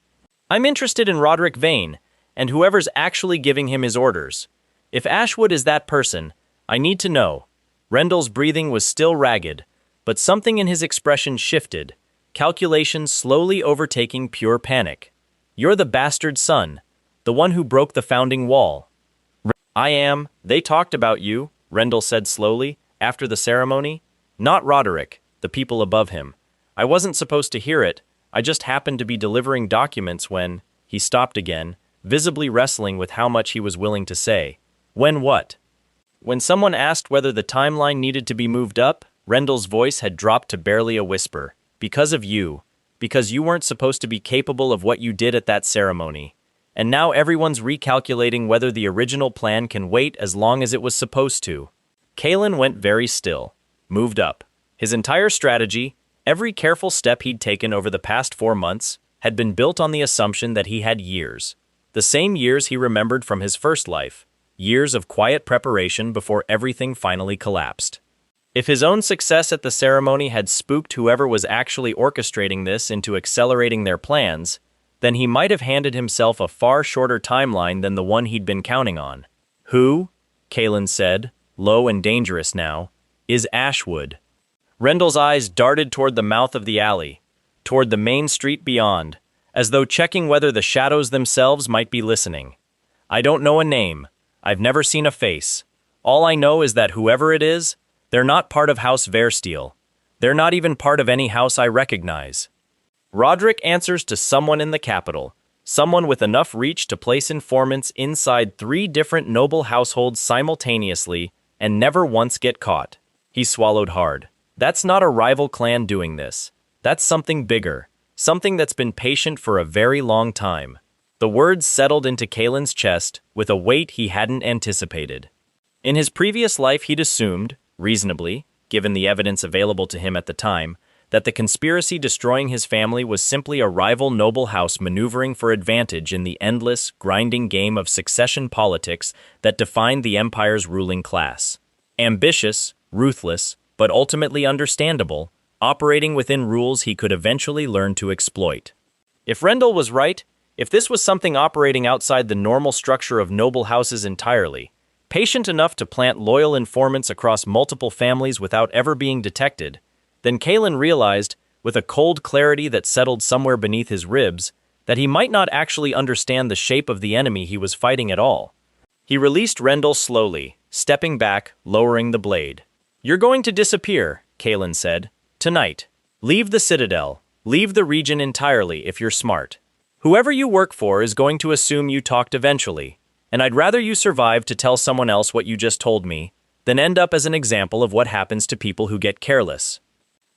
I'm interested in Roderick Vane, and whoever's actually giving him his orders. If Ashwood is that person, I need to know. Rendell's breathing was still ragged, but something in his expression shifted, calculation slowly overtaking pure panic. You're the bastard son, the one who broke the founding wall. I am. They talked about you, Rendell said slowly, after the ceremony. Not Roderick, the people above him. I wasn't supposed to hear it. I just happened to be delivering documents when he stopped again, visibly wrestling with how much he was willing to say. When what? When someone asked whether the timeline needed to be moved up, Rendell's voice had dropped to barely a whisper. Because of you. Because you weren't supposed to be capable of what you did at that ceremony. And now everyone's recalculating whether the original plan can wait as long as it was supposed to. Kalen went very still, moved up. His entire strategy, every careful step he'd taken over the past 4 months, had been built on the assumption that he had years. The same years he remembered from his first life. Years of quiet preparation before everything finally collapsed. If his own success at the ceremony had spooked whoever was actually orchestrating this into accelerating their plans, then he might have handed himself a far shorter timeline than the one he'd been counting on. Who, Kalen said, low and dangerous now, is Ashwood? Rendell's eyes darted toward the mouth of the alley, toward the main street beyond, as though checking whether the shadows themselves might be listening. I don't know a name. I've never seen a face. All I know is that whoever it is, they're not part of House Versteel. They're not even part of any house I recognize. Roderick answers to someone in the capital, someone with enough reach to place informants inside 3 different noble households simultaneously and never once get caught. He swallowed hard. That's not a rival clan doing this. That's something bigger, something that's been patient for a very long time. The words settled into Kalen's chest with a weight he hadn't anticipated. In his previous life he'd assumed, reasonably, given the evidence available to him at the time, that the conspiracy destroying his family was simply a rival noble house maneuvering for advantage in the endless, grinding game of succession politics that defined the Empire's ruling class. Ambitious, ruthless, but ultimately understandable, operating within rules he could eventually learn to exploit. If Rendell was right, if this was something operating outside the normal structure of noble houses entirely, patient enough to plant loyal informants across multiple families without ever being detected, then Kalen realized, with a cold clarity that settled somewhere beneath his ribs, that he might not actually understand the shape of the enemy he was fighting at all. He released Rendell slowly, stepping back, lowering the blade. You're going to disappear, Kalen said. Tonight. Leave the Citadel. Leave the region entirely if you're smart. Whoever you work for is going to assume you talked eventually, and I'd rather you survive to tell someone else what you just told me than end up as an example of what happens to people who get careless.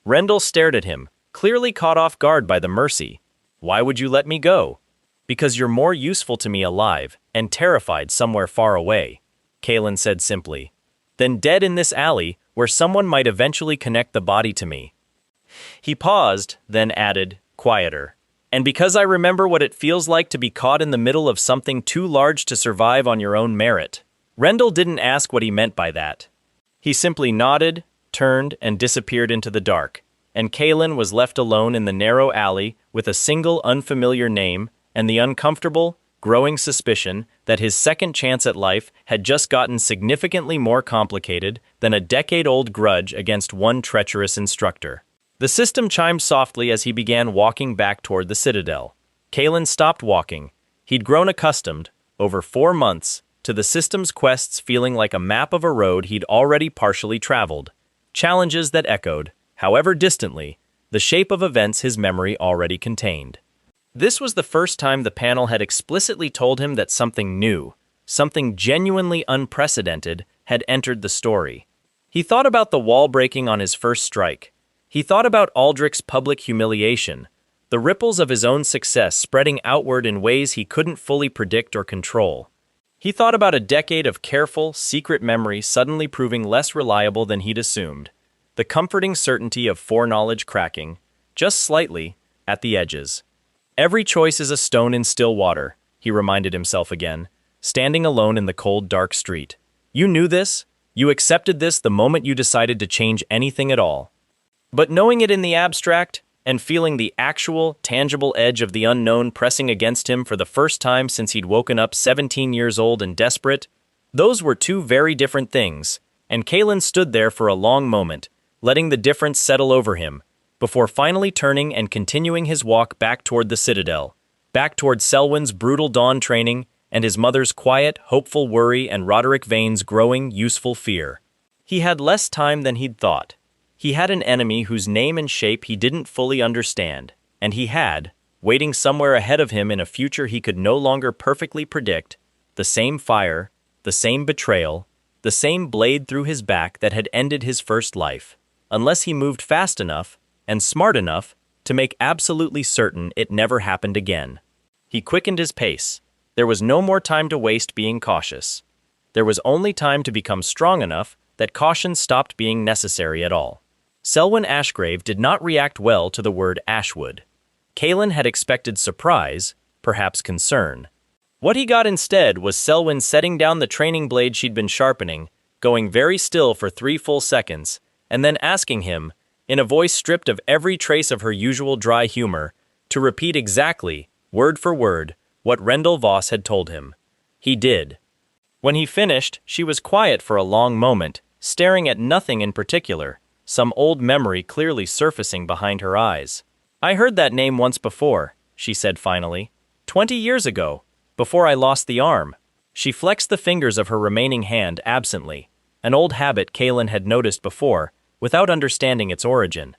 Rendell stared at him, clearly caught off guard by the mercy. Why would you let me go? Because you're more useful to me alive and terrified somewhere far away, Kalen said simply, than dead in this alley where someone might eventually connect the body to me. He paused, then added, quieter. And because I remember what it feels like to be caught in the middle of something too large to survive on your own merit. Rendell didn't ask what he meant by that. He simply nodded, turned, and disappeared into the dark, and Kalen was left alone in the narrow alley with a single unfamiliar name and the uncomfortable, growing suspicion that his second chance at life had just gotten significantly more complicated than a decade-old grudge against one treacherous instructor. The system chimed softly as he began walking back toward the Citadel. Kalen stopped walking. He'd grown accustomed, over 4 months, to the system's quests feeling like a map of a road he'd already partially traveled. Challenges that echoed, however distantly, the shape of events his memory already contained. This was the first time the panel had explicitly told him that something new, something genuinely unprecedented, had entered the story. He thought about the wall breaking on his first strike. He thought about Aldrich's public humiliation, the ripples of his own success spreading outward in ways he couldn't fully predict or control. He thought about a decade of careful, secret memory suddenly proving less reliable than he'd assumed, the comforting certainty of foreknowledge cracking, just slightly, at the edges. Every choice is a stone in still water, he reminded himself again, standing alone in the cold, dark street. You knew this. You accepted this the moment you decided to change anything at all. But knowing it in the abstract, and feeling the actual, tangible edge of the unknown pressing against him for the first time since he'd woken up 17 years old and desperate, those were two very different things, and Kalen stood there for a long moment, letting the difference settle over him, before finally turning and continuing his walk back toward the Citadel, back toward Selwyn's brutal dawn training and his mother's quiet, hopeful worry and Roderick Vane's growing, useful fear. He had less time than he'd thought. He had an enemy whose name and shape he didn't fully understand, and he had, waiting somewhere ahead of him in a future he could no longer perfectly predict, the same fire, the same betrayal, the same blade through his back that had ended his first life, unless he moved fast enough and smart enough to make absolutely certain it never happened again. He quickened his pace. There was no more time to waste being cautious. There was only time to become strong enough that caution stopped being necessary at all. Selwyn Ashgrave did not react well to the word Ashwood. Kalen had expected surprise, perhaps concern. What he got instead was Selwyn setting down the training blade she'd been sharpening, going very still for 3 full seconds, and then asking him, in a voice stripped of every trace of her usual dry humor, to repeat exactly, word for word, what Rendell Voss had told him. He did. When he finished, she was quiet for a long moment, staring at nothing in particular, some old memory clearly surfacing behind her eyes. I heard that name once before, she said finally. 20 years ago, before I lost the arm. She flexed the fingers of her remaining hand absently, an old habit Kalen had noticed before, without understanding its origin.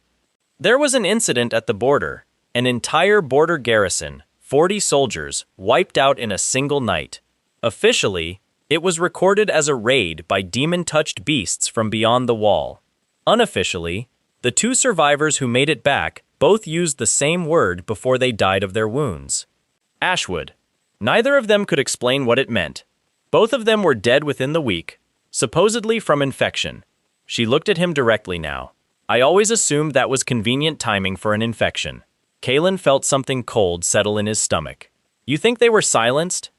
There was an incident at the border, an entire border garrison, 40 soldiers, wiped out in a single night. Officially, it was recorded as a raid by demon-touched beasts from beyond the wall. Unofficially, the 2 survivors who made it back both used the same word before they died of their wounds. Ashwood. Neither of them could explain what it meant. Both of them were dead within the week, supposedly from infection. She looked at him directly now. I always assumed that was convenient timing for an infection. Kalen felt something cold settle in his stomach. You think they were silenced?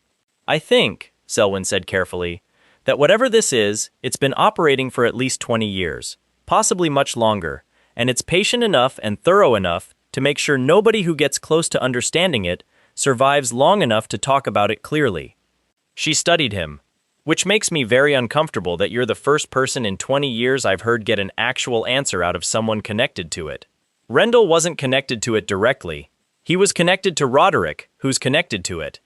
I think, Selwyn said carefully, that whatever this is, it's been operating for at least 20 years. Possibly much longer, and it's patient enough and thorough enough to make sure nobody who gets close to understanding it survives long enough to talk about it clearly. She studied him, which makes me very uncomfortable that you're the first person in 20 years I've heard get an actual answer out of someone connected to it. Rendell wasn't connected to it directly. He was connected to Roderick, who's connected to it.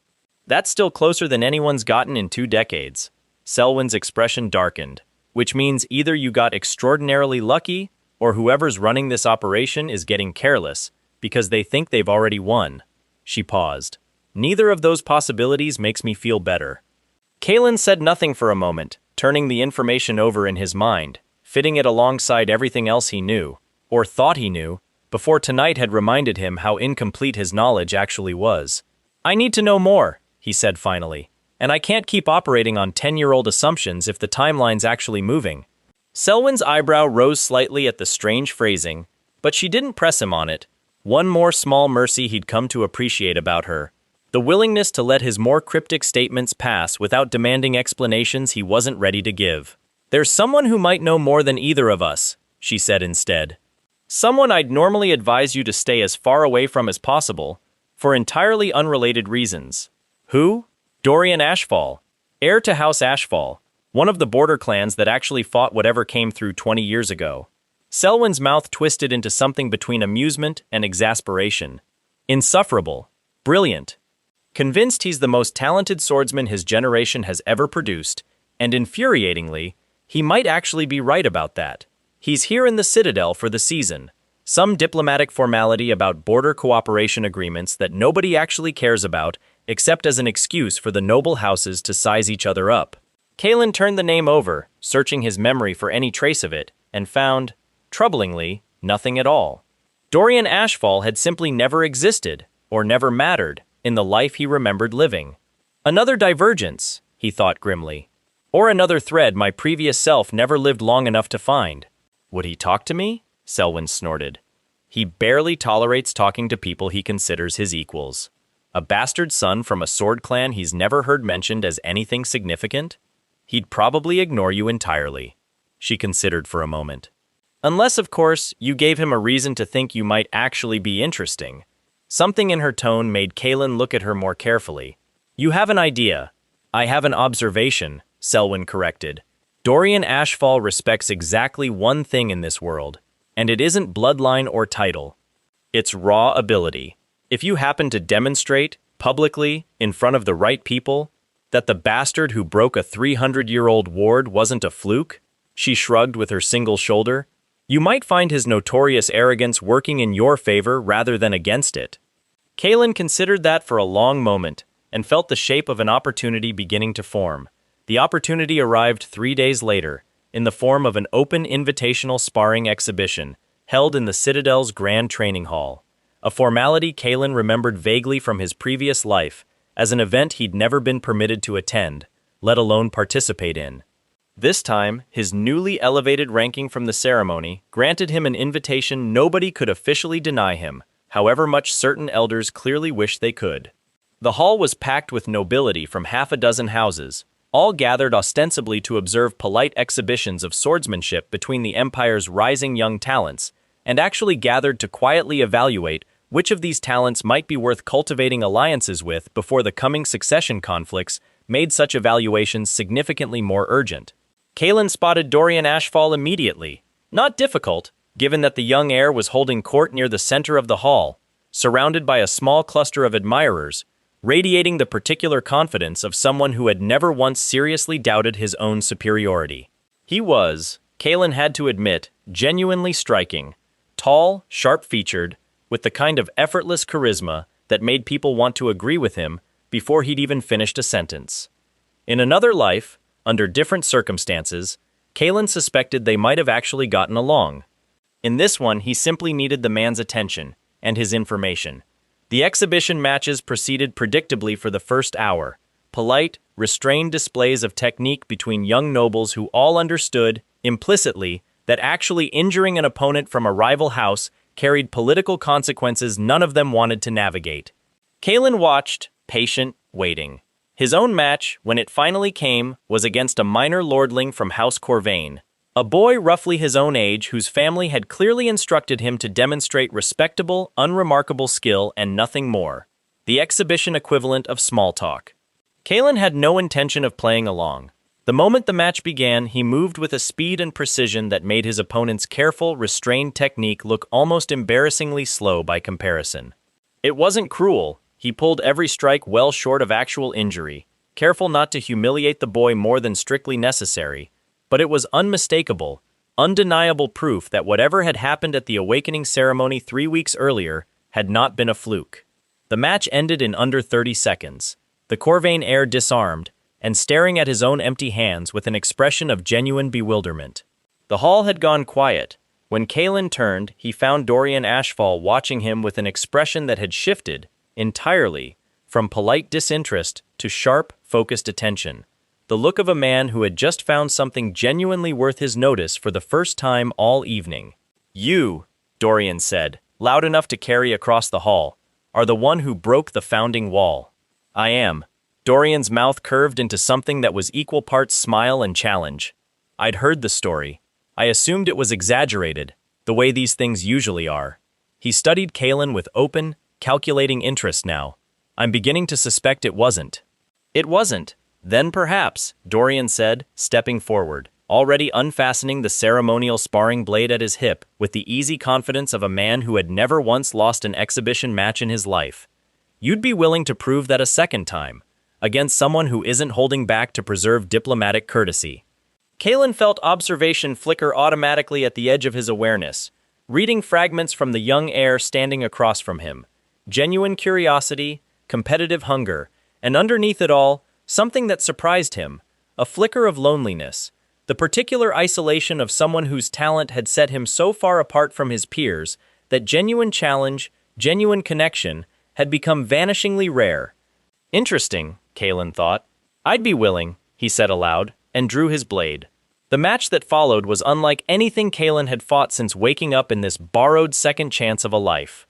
That's still closer than anyone's gotten in 2 decades. Selwyn's expression darkened. Which means either you got extraordinarily lucky, or whoever's running this operation is getting careless, because they think they've already won. She paused. Neither of those possibilities makes me feel better. Kalen said nothing for a moment, turning the information over in his mind, fitting it alongside everything else he knew, or thought he knew, before tonight had reminded him how incomplete his knowledge actually was. I need to know more, he said finally. And I can't keep operating on 10-year-old assumptions if the timeline's actually moving. Selwyn's eyebrow rose slightly at the strange phrasing, but she didn't press him on it. One more small mercy he'd come to appreciate about her. The willingness to let his more cryptic statements pass without demanding explanations he wasn't ready to give. There's someone who might know more than either of us, she said instead. Someone I'd normally advise you to stay as far away from as possible, for entirely unrelated reasons. Who? Dorian Ashfall, heir to House Ashfall, one of the border clans that actually fought whatever came through 20 years ago. Selwyn's mouth twisted into something between amusement and exasperation. Insufferable. Brilliant. Convinced he's the most talented swordsman his generation has ever produced, and infuriatingly, he might actually be right about that. He's here in the Citadel for the season. Some diplomatic formality about border cooperation agreements that nobody actually cares about, except as an excuse for the noble houses to size each other up. Kalen turned the name over, searching his memory for any trace of it, and found, troublingly, nothing at all. Dorian Ashfall had simply never existed, or never mattered, in the life he remembered living. Another divergence, he thought grimly. Or another thread my previous self never lived long enough to find. Would he talk to me? Selwyn snorted. He barely tolerates talking to people he considers his equals. A bastard son from a sword clan he's never heard mentioned as anything significant? He'd probably ignore you entirely. She considered for a moment. Unless, of course, you gave him a reason to think you might actually be interesting. Something in her tone made Kalen look at her more carefully. You have an idea. I have an observation, Selwyn corrected. Dorian Ashfall respects exactly one thing in this world, and it isn't bloodline or title. It's raw ability. If you happen to demonstrate, publicly, in front of the right people, that the bastard who broke a 300-year-old ward wasn't a fluke, she shrugged with her single shoulder, you might find his notorious arrogance working in your favor rather than against it. Kalen considered that for a long moment and felt the shape of an opportunity beginning to form. The opportunity arrived 3 days later, in the form of an open invitational sparring exhibition held in the Citadel's Grand Training Hall, a formality Kalen remembered vaguely from his previous life as an event he'd never been permitted to attend, let alone participate in. This time, his newly elevated ranking from the ceremony granted him an invitation nobody could officially deny him, however much certain elders clearly wished they could. The hall was packed with nobility from half a dozen houses, all gathered ostensibly to observe polite exhibitions of swordsmanship between the Empire's rising young talents, and actually gathered to quietly evaluate which of these talents might be worth cultivating alliances with before the coming succession conflicts made such evaluations significantly more urgent. Kalen spotted Dorian Ashfall immediately. Not difficult, given that the young heir was holding court near the center of the hall, surrounded by a small cluster of admirers, radiating the particular confidence of someone who had never once seriously doubted his own superiority. He was, Kalen had to admit, genuinely striking, tall, sharp-featured, with the kind of effortless charisma that made people want to agree with him before he'd even finished a sentence. In another life, under different circumstances, Kalen suspected they might have actually gotten along. In this one, he simply needed the man's attention and his information. The exhibition matches proceeded predictably for the first hour, polite, restrained displays of technique between young nobles who all understood, implicitly, that actually injuring an opponent from a rival house carried political consequences none of them wanted to navigate. Kalen watched, patient, waiting. His own match, when it finally came, was against a minor lordling from House Corvain, a boy roughly his own age whose family had clearly instructed him to demonstrate respectable, unremarkable skill and nothing more, the exhibition equivalent of small talk. Kalen had no intention of playing along. The moment the match began, he moved with a speed and precision that made his opponent's careful, restrained technique look almost embarrassingly slow by comparison. It wasn't cruel. He pulled every strike well short of actual injury, careful not to humiliate the boy more than strictly necessary, but it was unmistakable, undeniable proof that whatever had happened at the awakening ceremony 3 weeks earlier had not been a fluke. The match ended in under 30 seconds. The Corvain heir disarmed, and staring at his own empty hands with an expression of genuine bewilderment. The hall had gone quiet. When Kalen turned, he found Dorian Ashfall watching him with an expression that had shifted, entirely, from polite disinterest to sharp, focused attention. The look of a man who had just found something genuinely worth his notice for the first time all evening. You, Dorian said, loud enough to carry across the hall, are the one who broke the founding wall. I am. Dorian's mouth curved into something that was equal parts smile and challenge. I'd heard the story. I assumed it was exaggerated, the way these things usually are. He studied Kalen with open, calculating interest now. I'm beginning to suspect it wasn't. It wasn't. Then perhaps, Dorian said, stepping forward, already unfastening the ceremonial sparring blade at his hip with the easy confidence of a man who had never once lost an exhibition match in his life. you'd be willing to prove that a second time, against someone who isn't holding back to preserve diplomatic courtesy. Kalen felt observation flicker automatically at the edge of his awareness, reading fragments from the young heir standing across from him. Genuine curiosity, competitive hunger, and underneath it all, something that surprised him, a flicker of loneliness, the particular isolation of someone whose talent had set him so far apart from his peers that genuine challenge, genuine connection, had become vanishingly rare. Interesting, Kalen thought. I'd be willing, he said aloud, and drew his blade. The match that followed was unlike anything Kalen had fought since waking up in this borrowed second chance of a life.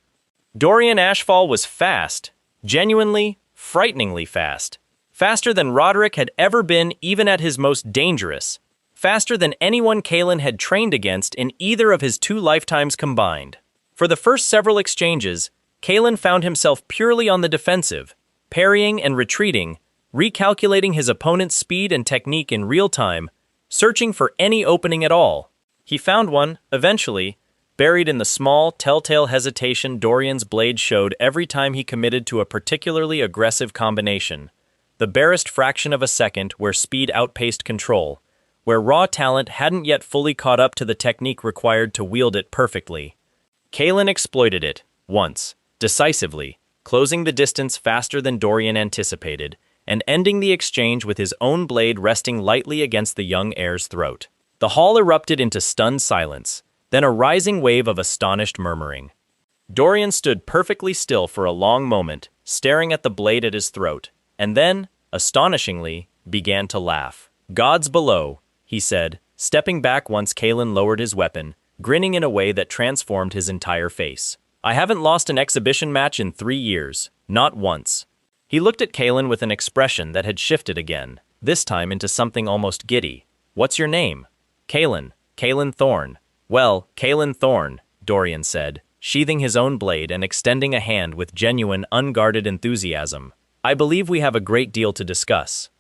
Dorian Ashfall was fast, genuinely, frighteningly fast. Faster than Roderick had ever been even at his most dangerous. Faster than anyone Kalen had trained against in either of his 2 lifetimes combined. For the first several exchanges, Kalen found himself purely on the defensive, parrying and retreating, recalculating his opponent's speed and technique in real time, searching for any opening at all. He found one, eventually, buried in the small, telltale hesitation Dorian's blade showed every time he committed to a particularly aggressive combination. The barest fraction of a second where speed outpaced control, where raw talent hadn't yet fully caught up to the technique required to wield it perfectly. Kalen exploited it, once, decisively, closing the distance faster than Dorian anticipated, and ending the exchange with his own blade resting lightly against the young heir's throat. The hall erupted into stunned silence, then a rising wave of astonished murmuring. Dorian stood perfectly still for a long moment, staring at the blade at his throat, and then, astonishingly, began to laugh. "Gods below," he said, stepping back once Kalen lowered his weapon, grinning in a way that transformed his entire face. "I haven't lost an exhibition match in 3 years, not once." He looked at Kalen with an expression that had shifted again, this time into something almost giddy. "What's your name?" "Kalen Thorne." "Well, Kalen Thorne," Dorian said, sheathing his own blade and extending a hand with genuine, unguarded enthusiasm. "I believe we have a great deal to discuss."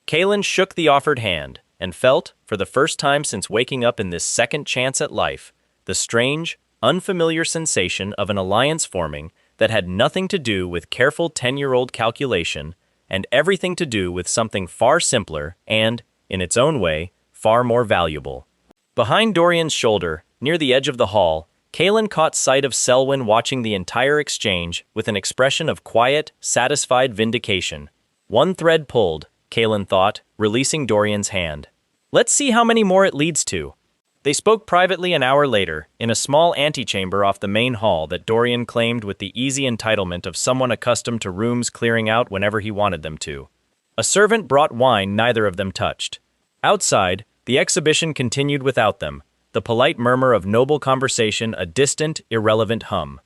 Kalen shook the offered hand, and felt, for the first time since waking up in this second chance at life, the strange, unfamiliar sensation of an alliance forming that had nothing to do with careful 10-year-old calculation and everything to do with something far simpler and, in its own way, far more valuable. Behind Dorian's shoulder, near the edge of the hall, Kalen caught sight of Selwyn watching the entire exchange with an expression of quiet, satisfied vindication. One thread pulled, Kalen thought, releasing Dorian's hand. "Let's see how many more it leads to." They spoke privately an hour later, in a small antechamber off the main hall that Dorian claimed with the easy entitlement of someone accustomed to rooms clearing out whenever he wanted them to. A servant brought wine neither of them touched. Outside, the exhibition continued without them, the polite murmur of noble conversation a distant, irrelevant hum.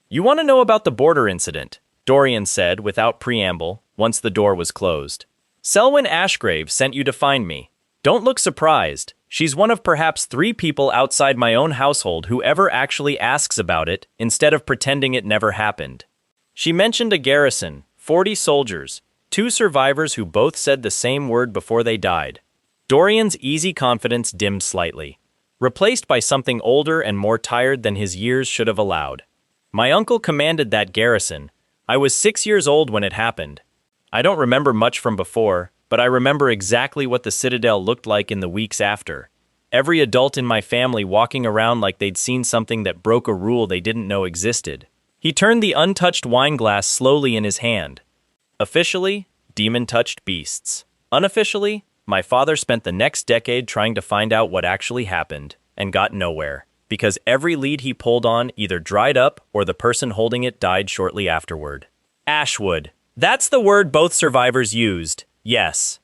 "You want to know about the border incident?" Dorian said without preamble, once the door was closed. "Selwyn Ashgrave sent you to find me. Don't look surprised. She's one of perhaps 3 people outside my own household who ever actually asks about it instead of pretending it never happened." She mentioned a garrison, 40 soldiers, 2 survivors who both said the same word before they died. Dorian's easy confidence dimmed slightly, replaced by something older and more tired than his years should have allowed. "My uncle commanded that garrison. I was 6 years old when it happened. I don't remember much from before, but I remember exactly what the Citadel looked like in the weeks after. Every adult in my family walking around like they'd seen something that broke a rule they didn't know existed." He turned the untouched wine glass slowly in his hand. "Officially, demon-touched beasts. Unofficially, my father spent the next decade trying to find out what actually happened, and got nowhere, because every lead he pulled on either dried up or the person holding it died shortly afterward. Ashwood. That's the word both survivors used. Yes."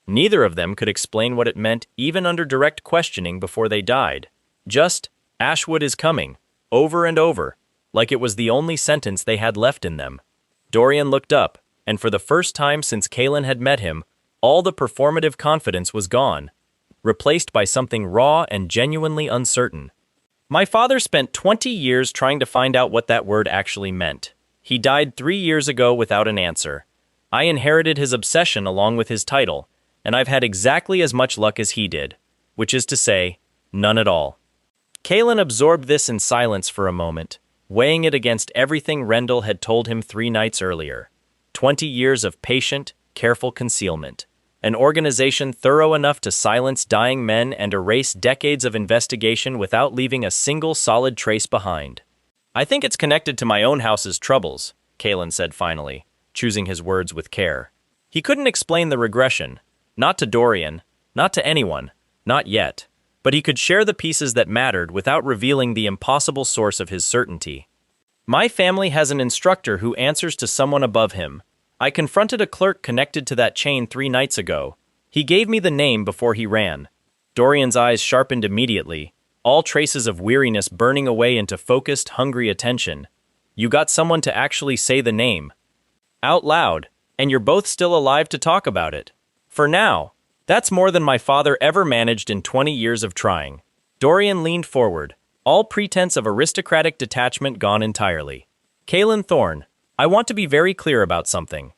Neither of them could explain what it meant even under direct questioning before they died. Just, "Ashwood is coming," over and over, like it was the only sentence they had left in them. Dorian looked up, and for the first time since Kalen had met him, all the performative confidence was gone, replaced by something raw and genuinely uncertain. "My father spent 20 years trying to find out what that word actually meant. He died 3 years ago without an answer. I inherited his obsession along with his title, and I've had exactly as much luck as he did, which is to say, none at all." Kalen absorbed this in silence for a moment, weighing it against everything Rendell had told him 3 nights earlier. 20 years of patient, careful concealment. An organization thorough enough to silence dying men and erase decades of investigation without leaving a single solid trace behind. "I think it's connected to my own house's troubles," Kalen said finally, choosing his words with care. He couldn't explain the regression, not to Dorian, not to anyone, not yet, but he could share the pieces that mattered without revealing the impossible source of his certainty. "My family has an instructor who answers to someone above him. I confronted a clerk connected to that chain 3 nights ago. He gave me the name before he ran." Dorian's eyes sharpened immediately, all traces of weariness burning away into focused, hungry attention. "You got someone to actually say the name out loud, and you're both still alive to talk about it. For now, that's more than my father ever managed in 20 years of trying." Dorian leaned forward, all pretense of aristocratic detachment gone entirely. "Kalen Thorne, I want to be very clear about something.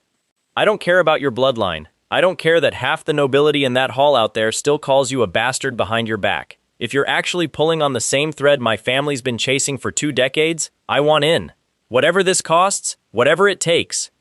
I don't care about your bloodline. I don't care that half the nobility in that hall out there still calls you a bastard behind your back. If you're actually pulling on the same thread my family's been chasing for 2 decades, I want in. Whatever this costs, whatever it takes."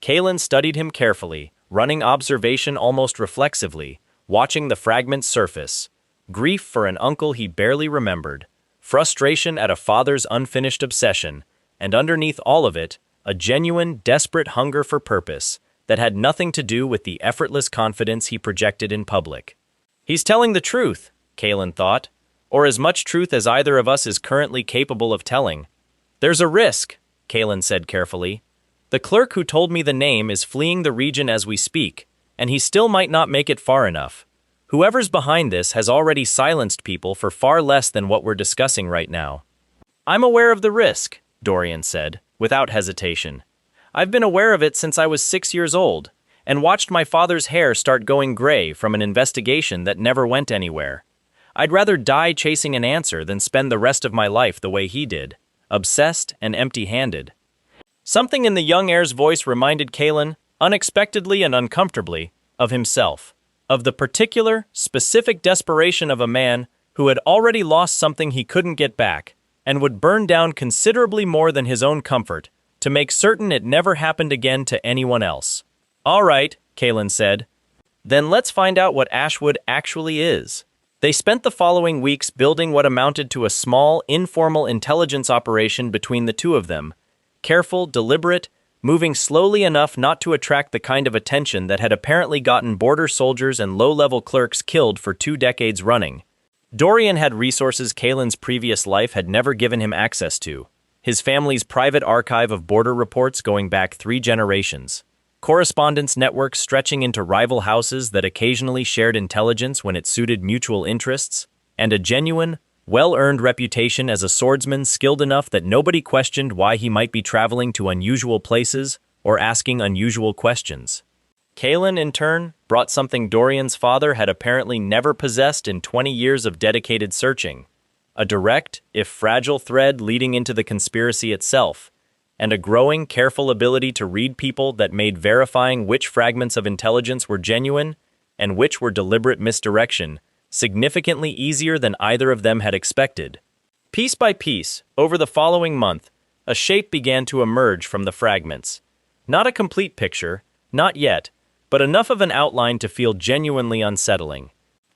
Kalen studied him carefully, running observation almost reflexively, watching the fragments surface. Grief for an uncle he barely remembered, frustration at a father's unfinished obsession, and underneath all of it, a genuine, desperate hunger for purpose that had nothing to do with the effortless confidence he projected in public. "He's telling the truth," Kalen thought, "or as much truth as either of us is currently capable of telling." "There's a risk," Kalen said carefully. "The clerk who told me the name is fleeing the region as we speak, and he still might not make it far enough. Whoever's behind this has already silenced people for far less than what we're discussing right now." "I'm aware of the risk," Dorian said, without hesitation. "I've been aware of it since I was 6 years old, and watched my father's hair start going gray from an investigation that never went anywhere. I'd rather die chasing an answer than spend the rest of my life the way he did, obsessed and empty-handed." Something in the young heir's voice reminded Kalen, unexpectedly and uncomfortably, of himself, of the particular, specific desperation of a man who had already lost something he couldn't get back, and would burn down considerably more than his own comfort to make certain it never happened again to anyone else. "All right," Kalen said. "Then let's find out what Ashwood actually is." They spent the following weeks building what amounted to a small, informal intelligence operation between the two of them, careful, deliberate, moving slowly enough not to attract the kind of attention that had apparently gotten border soldiers and low-level clerks killed for 2 decades running. Dorian had resources Kalen's previous life had never given him access to. His family's private archive of border reports going back 3 generations. Correspondence networks stretching into rival houses that occasionally shared intelligence when it suited mutual interests. And a genuine, well-earned reputation as a swordsman skilled enough that nobody questioned why he might be traveling to unusual places or asking unusual questions. Kalen, in turn, brought something Dorian's father had apparently never possessed in 20 years of dedicated searching. A direct, if fragile thread leading into the conspiracy itself, and a growing, careful ability to read people that made verifying which fragments of intelligence were genuine and which were deliberate misdirection significantly easier than either of them had expected. Piece by piece, over the following month, a shape began to emerge from the fragments. Not a complete picture, not yet, but enough of an outline to feel genuinely unsettling.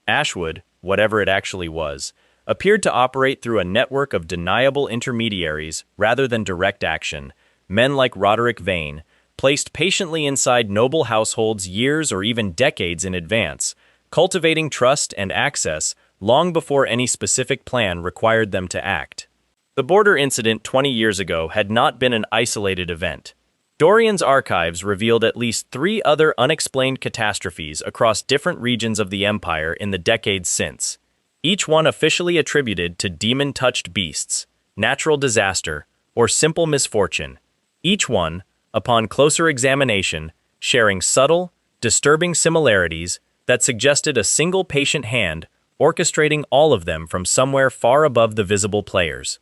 Ashwood, whatever it actually was, appeared to operate through a network of deniable intermediaries rather than direct action, men like Roderick Vane, placed patiently inside noble households years or even decades in advance, cultivating trust and access long before any specific plan required them to act. The border incident 20 years ago had not been an isolated event. Dorian's archives revealed at least 3 other unexplained catastrophes across different regions of the Empire in the decades since, each one officially attributed to demon-touched beasts, natural disaster, or simple misfortune. Each one, upon closer examination, sharing subtle, disturbing similarities that suggested a single patient hand orchestrating all of them from somewhere far above the visible players.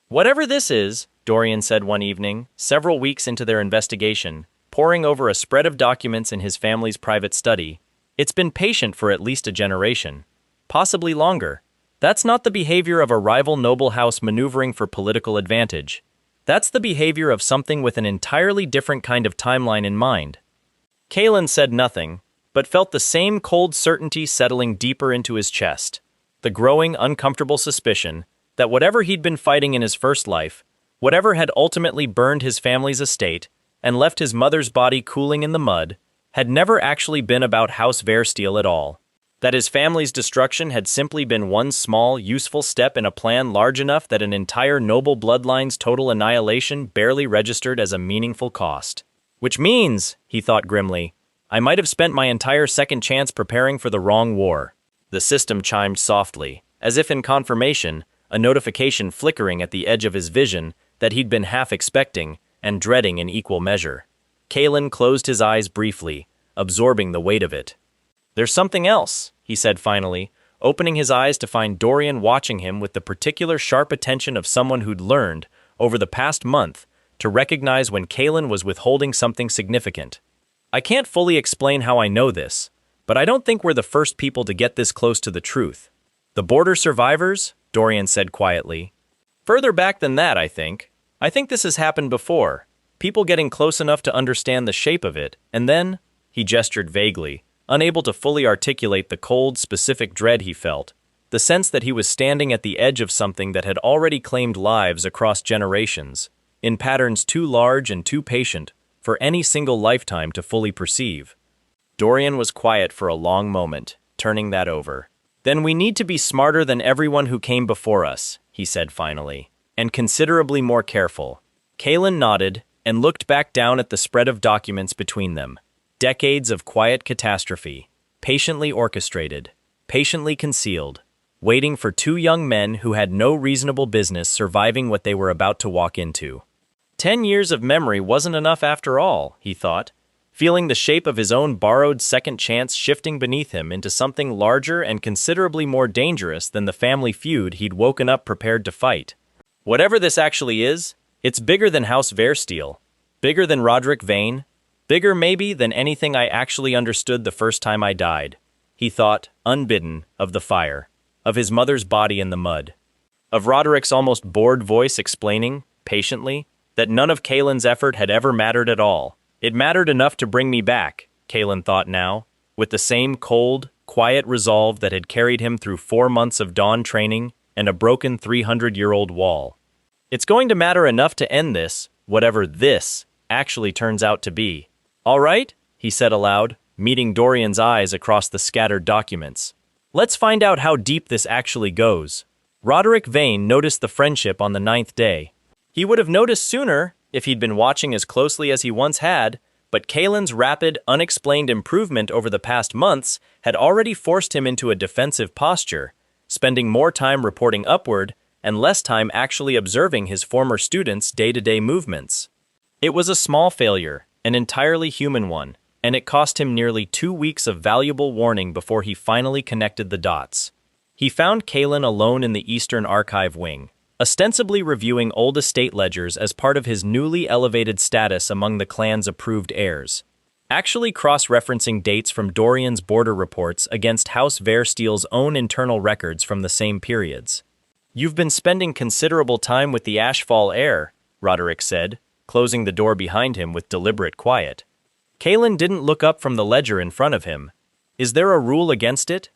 "Whatever this is," Dorian said one evening, several weeks into their investigation, poring over a spread of documents in his family's private study, "it's been patient for at least a generation. Possibly longer. That's not the behavior of a rival noble house maneuvering for political advantage. That's the behavior of something with an entirely different kind of timeline in mind. Kalen said nothing, but felt the same cold certainty settling deeper into his chest. The growing, uncomfortable suspicion that whatever he'd been fighting in his first life, whatever had ultimately burned his family's estate and left his mother's body cooling in the mud, had never actually been about House Versteel at all. That his family's destruction had simply been one small, useful step in a plan large enough that an entire noble bloodline's total annihilation barely registered as a meaningful cost. Which means, he thought grimly, I might have spent my entire second chance preparing for the wrong war. The system chimed softly, as if in confirmation, a notification flickering at the edge of his vision that he'd been half expecting and dreading in equal measure. Kalen closed his eyes briefly, absorbing the weight of it. There's something else, he said finally, opening his eyes to find Dorian watching him with the particular sharp attention of someone who'd learned, over the past month, to recognize when Kalen was withholding something significant. I can't fully explain how I know this, but I don't think we're the first people to get this close to the truth. The border survivors? Dorian said quietly. Further back than that, I think. I think this has happened before. People getting close enough to understand the shape of it, and then, he gestured vaguely, unable to fully articulate the cold, specific dread he felt, the sense that he was standing at the edge of something that had already claimed lives across generations, in patterns too large and too patient for any single lifetime to fully perceive. Dorian was quiet for a long moment, turning that over. Then we need to be smarter than everyone who came before us, he said finally, and considerably more careful. Kalen nodded and looked back down at the spread of documents between them. Decades of quiet catastrophe, patiently orchestrated, patiently concealed, waiting for two young men who had no reasonable business surviving what they were about to walk into. 10 years of memory wasn't enough after all, he thought, feeling the shape of his own borrowed second chance shifting beneath him into something larger and considerably more dangerous than the family feud he'd woken up prepared to fight. Whatever this actually is, it's bigger than House Versteel, bigger than Roderick Vane, bigger maybe than anything I actually understood the first time I died, he thought, unbidden, of the fire, of his mother's body in the mud, of Roderick's almost bored voice explaining, patiently, that none of Kalen's effort had ever mattered at all. It mattered enough to bring me back, Kalen thought now, with the same cold, quiet resolve that had carried him through 4 months of dawn training and a broken 300-year-old wall. It's going to matter enough to end this, whatever this actually turns out to be. All right, he said aloud, meeting Dorian's eyes across the scattered documents. Let's find out how deep this actually goes. Roderick Vane noticed the friendship on the 9th day. He would have noticed sooner if he'd been watching as closely as he once had, but Kalen's rapid, unexplained improvement over the past months had already forced him into a defensive posture, spending more time reporting upward and less time actually observing his former students' day-to-day movements. It was a small failure, an entirely human one, and it cost him nearly 2 weeks of valuable warning before he finally connected the dots. He found Kalen alone in the Eastern Archive wing, ostensibly reviewing old estate ledgers as part of his newly elevated status among the clan's approved heirs, actually cross-referencing dates from Dorian's border reports against House Versteel's own internal records from the same periods. You've been spending considerable time with the Ashfall heir, Roderick said, closing the door behind him with deliberate quiet. Kalen didn't look up from the ledger in front of him. Is there a rule against it?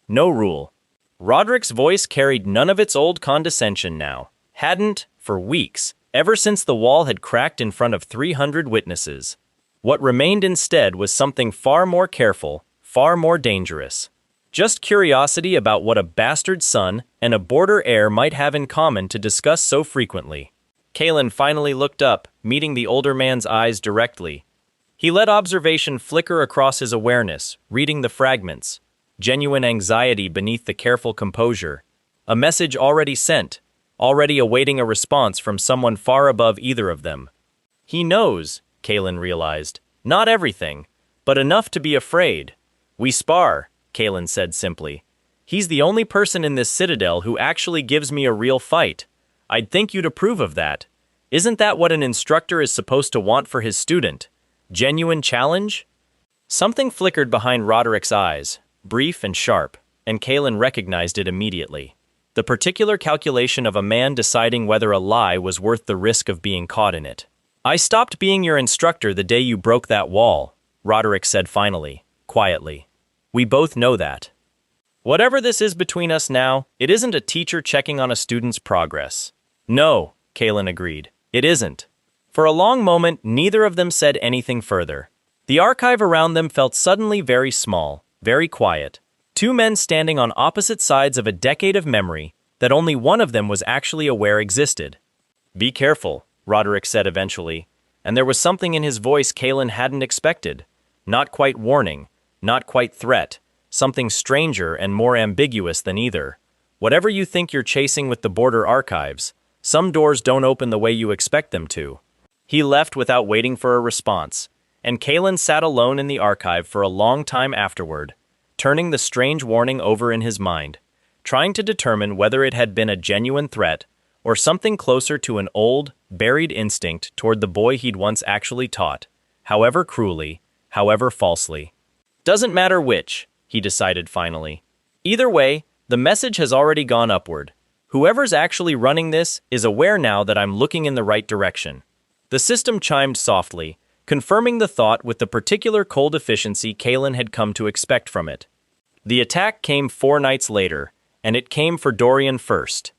No rule. Roderick's voice carried none of its old condescension now. Hadn't, for weeks, ever since the wall had cracked in front of 300 witnesses. What remained instead was something far more careful, far more dangerous. Just curiosity about what a bastard son and a border heir might have in common to discuss so frequently. Kalen finally looked up, meeting the older man's eyes directly. He let observation flicker across his awareness, reading the fragments. Genuine anxiety beneath the careful composure. A message already sent, already awaiting a response from someone far above either of them. He knows, Kalen realized, not everything, but enough to be afraid. We spar, Kalen said simply. He's the only person in this citadel who actually gives me a real fight. I'd think you'd approve of that. Isn't that what an instructor is supposed to want for his student? Genuine challenge? Something flickered behind Roderick's eyes, brief and sharp, and Kalen recognized it immediately. The particular calculation of a man deciding whether a lie was worth the risk of being caught in it. "I stopped being your instructor the day you broke that wall," Roderick said finally, quietly. "We both know that. Whatever this is between us now, it isn't a teacher checking on a student's progress." "No," Kalen agreed. "It isn't." For a long moment, neither of them said anything further. The archive around them felt suddenly very small, very quiet. Two men standing on opposite sides of a decade of memory that only one of them was actually aware existed. "Be careful," Roderick said eventually, and there was something in his voice Kalen hadn't expected. Not quite warning, not quite threat, something stranger and more ambiguous than either. "Whatever you think you're chasing with the border archives, some doors don't open the way you expect them to." He left without waiting for a response, and Kalen sat alone in the archive for a long time afterward, turning the strange warning over in his mind, trying to determine whether it had been a genuine threat or something closer to an old, buried instinct toward the boy he'd once actually taught, however cruelly, however falsely. "Doesn't matter which," he decided finally. "Either way, the message has already gone upward. Whoever's actually running this is aware now that I'm looking in the right direction." The system chimed softly, confirming the thought with the particular cold efficiency Kalen had come to expect from it. The attack came 4 nights later, and it came for Dorian first.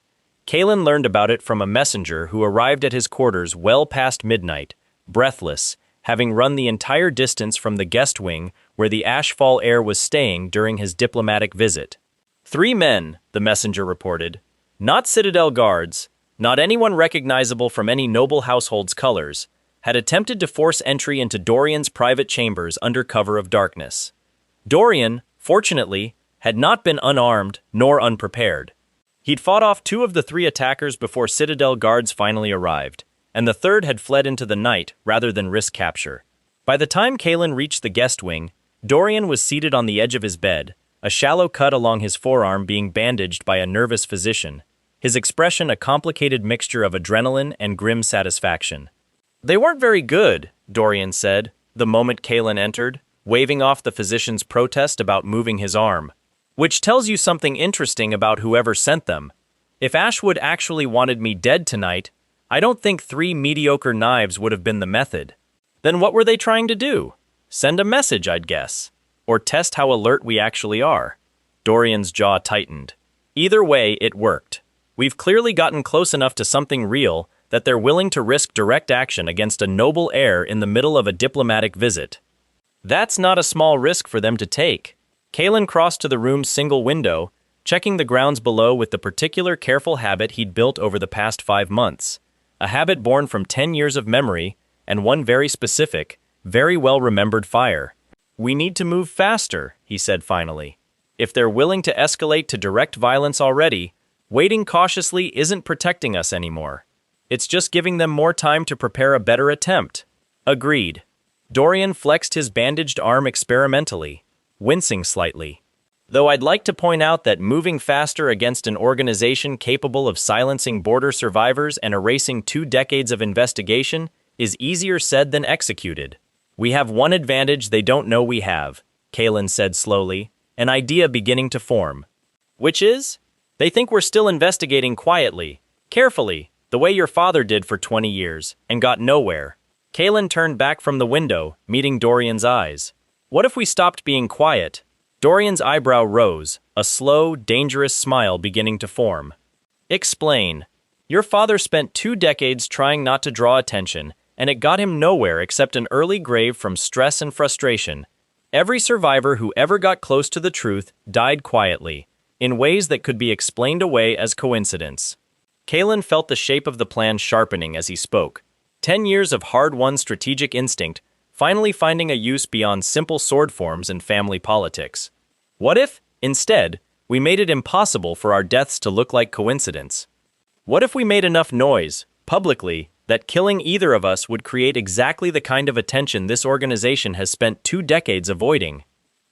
Kalen learned about it from a messenger who arrived at his quarters well past midnight, breathless, having run the entire distance from the guest wing where the Ashfall heir was staying during his diplomatic visit. 3 men, the messenger reported, not Citadel guards, not anyone recognizable from any noble household's colors, had attempted to force entry into Dorian's private chambers under cover of darkness. Dorian, fortunately, had not been unarmed nor unprepared. He'd fought off 2 of the 3 attackers before Citadel guards finally arrived, and the third had fled into the night rather than risk capture. By the time Kalen reached the guest wing, Dorian was seated on the edge of his bed, a shallow cut along his forearm being bandaged by a nervous physician, his expression a complicated mixture of adrenaline and grim satisfaction. "They weren't very good," Dorian said, the moment Kalen entered, waving off the physician's protest about moving his arm. "Which tells you something interesting about whoever sent them. If Ashwood actually wanted me dead tonight, I don't think 3 mediocre knives would have been the method. Then what were they trying to do? Send a message, I'd guess. Or test how alert we actually are." Dorian's jaw tightened. "Either way, it worked. We've clearly gotten close enough to something real that they're willing to risk direct action against a noble heir in the middle of a diplomatic visit. That's not a small risk for them to take." Kalen crossed to the room's single window, checking the grounds below with the particular careful habit he'd built over the past 5 months, a habit born from 10 years of memory and one very specific, very well-remembered fire. "We need to move faster," he said finally. "If they're willing to escalate to direct violence already, waiting cautiously isn't protecting us anymore. It's just giving them more time to prepare a better attempt." "Agreed." Dorian flexed his bandaged arm experimentally, wincing slightly. "Though I'd like to point out that moving faster against an organization capable of silencing border survivors and erasing 2 decades of investigation is easier said than executed. We have one advantage they don't know we have," Kalen said slowly, an idea beginning to form. "Which is? They think we're still investigating quietly, carefully, the way your father did for 20 years, and got nowhere." Kalen turned back from the window, meeting Dorian's eyes. "What if we stopped being quiet?" Dorian's eyebrow rose, a slow, dangerous smile beginning to form. "Explain. Your father spent 2 decades trying not to draw attention, and it got him nowhere except an early grave from stress and frustration. Every survivor who ever got close to the truth died quietly, in ways that could be explained away as coincidence." Kalen felt the shape of the plan sharpening as he spoke. 10 years of hard-won strategic instinct, finally finding a use beyond simple sword forms and family politics. What if, instead, we made it impossible for our deaths to look like coincidence? What if we made enough noise, publicly, that killing either of us would create exactly the kind of attention this organization has spent 2 decades avoiding?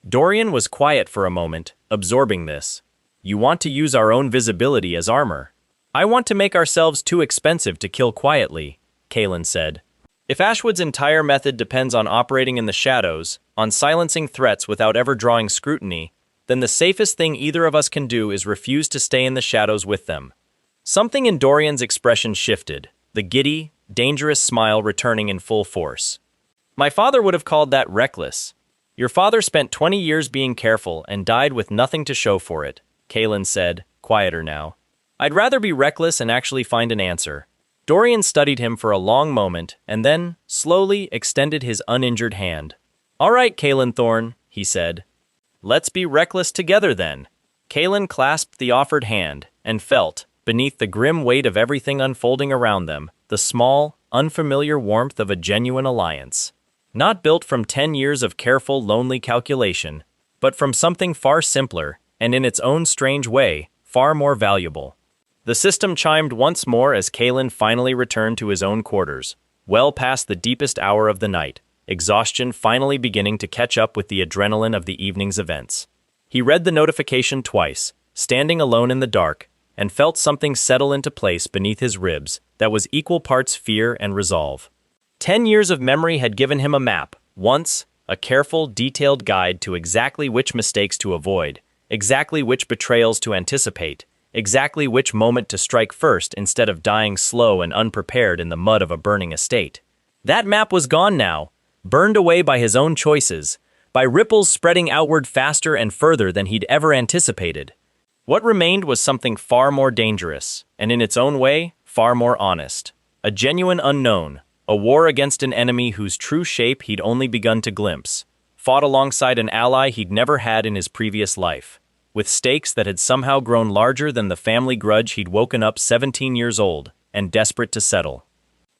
Dorian was quiet for a moment, absorbing this. "You want to use our own visibility as armor. I want to make ourselves too expensive to kill quietly," Kalen said. "If Ashwood's entire method depends on operating in the shadows, on silencing threats without ever drawing scrutiny, then the safest thing either of us can do is refuse to stay in the shadows with them. Something in Dorian's expression shifted, the giddy, dangerous smile returning in full force. My father would have called that reckless. Your father spent 20 years being careful and died with nothing to show for it, Kaelin said, quieter now. I'd rather be reckless and actually find an answer. Dorian studied him for a long moment and then, slowly, extended his uninjured hand. All right, Kaelin Thorne, he said. Let's be reckless together then. Kaelin clasped the offered hand and felt, beneath the grim weight of everything unfolding around them, the small, unfamiliar warmth of a genuine alliance. Not built from 10 years of careful, lonely calculation, but from something far simpler, and in its own strange way, far more valuable. The system chimed once more as Kaelin finally returned to his own quarters, well past the deepest hour of the night, exhaustion finally beginning to catch up with the adrenaline of the evening's events. He read the notification twice, standing alone in the dark, and felt something settle into place beneath his ribs that was equal parts fear and resolve. 10 years of memory had given him a map, once, a careful, detailed guide to exactly which mistakes to avoid, exactly which betrayals to anticipate, exactly which moment to strike first instead of dying slow and unprepared in the mud of a burning estate. That map was gone now, burned away by his own choices, by ripples spreading outward faster and further than he'd ever anticipated. What remained was something far more dangerous, and in its own way, far more honest. A genuine unknown, a war against an enemy whose true shape he'd only begun to glimpse, fought alongside an ally he'd never had in his previous life, with stakes that had somehow grown larger than the family grudge he'd woken up 17 years old and desperate to settle.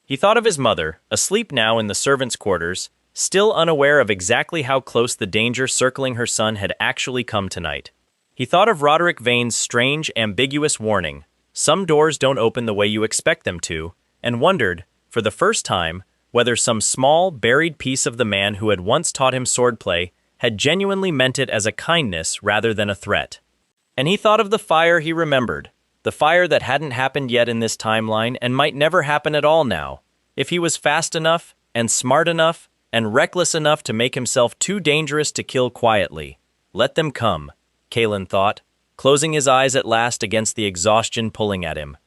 He thought of his mother, asleep now in the servants' quarters, still unaware of exactly how close the danger circling her son had actually come tonight. He thought of Roderick Vane's strange, ambiguous warning, some doors don't open the way you expect them to, and wondered, for the first time, whether some small, buried piece of the man who had once taught him swordplay had genuinely meant it as a kindness rather than a threat. And he thought of the fire he remembered, the fire that hadn't happened yet in this timeline and might never happen at all now, if he was fast enough, and smart enough, and reckless enough to make himself too dangerous to kill quietly. Let them come, Kaelin thought, closing his eyes at last against the exhaustion pulling at him.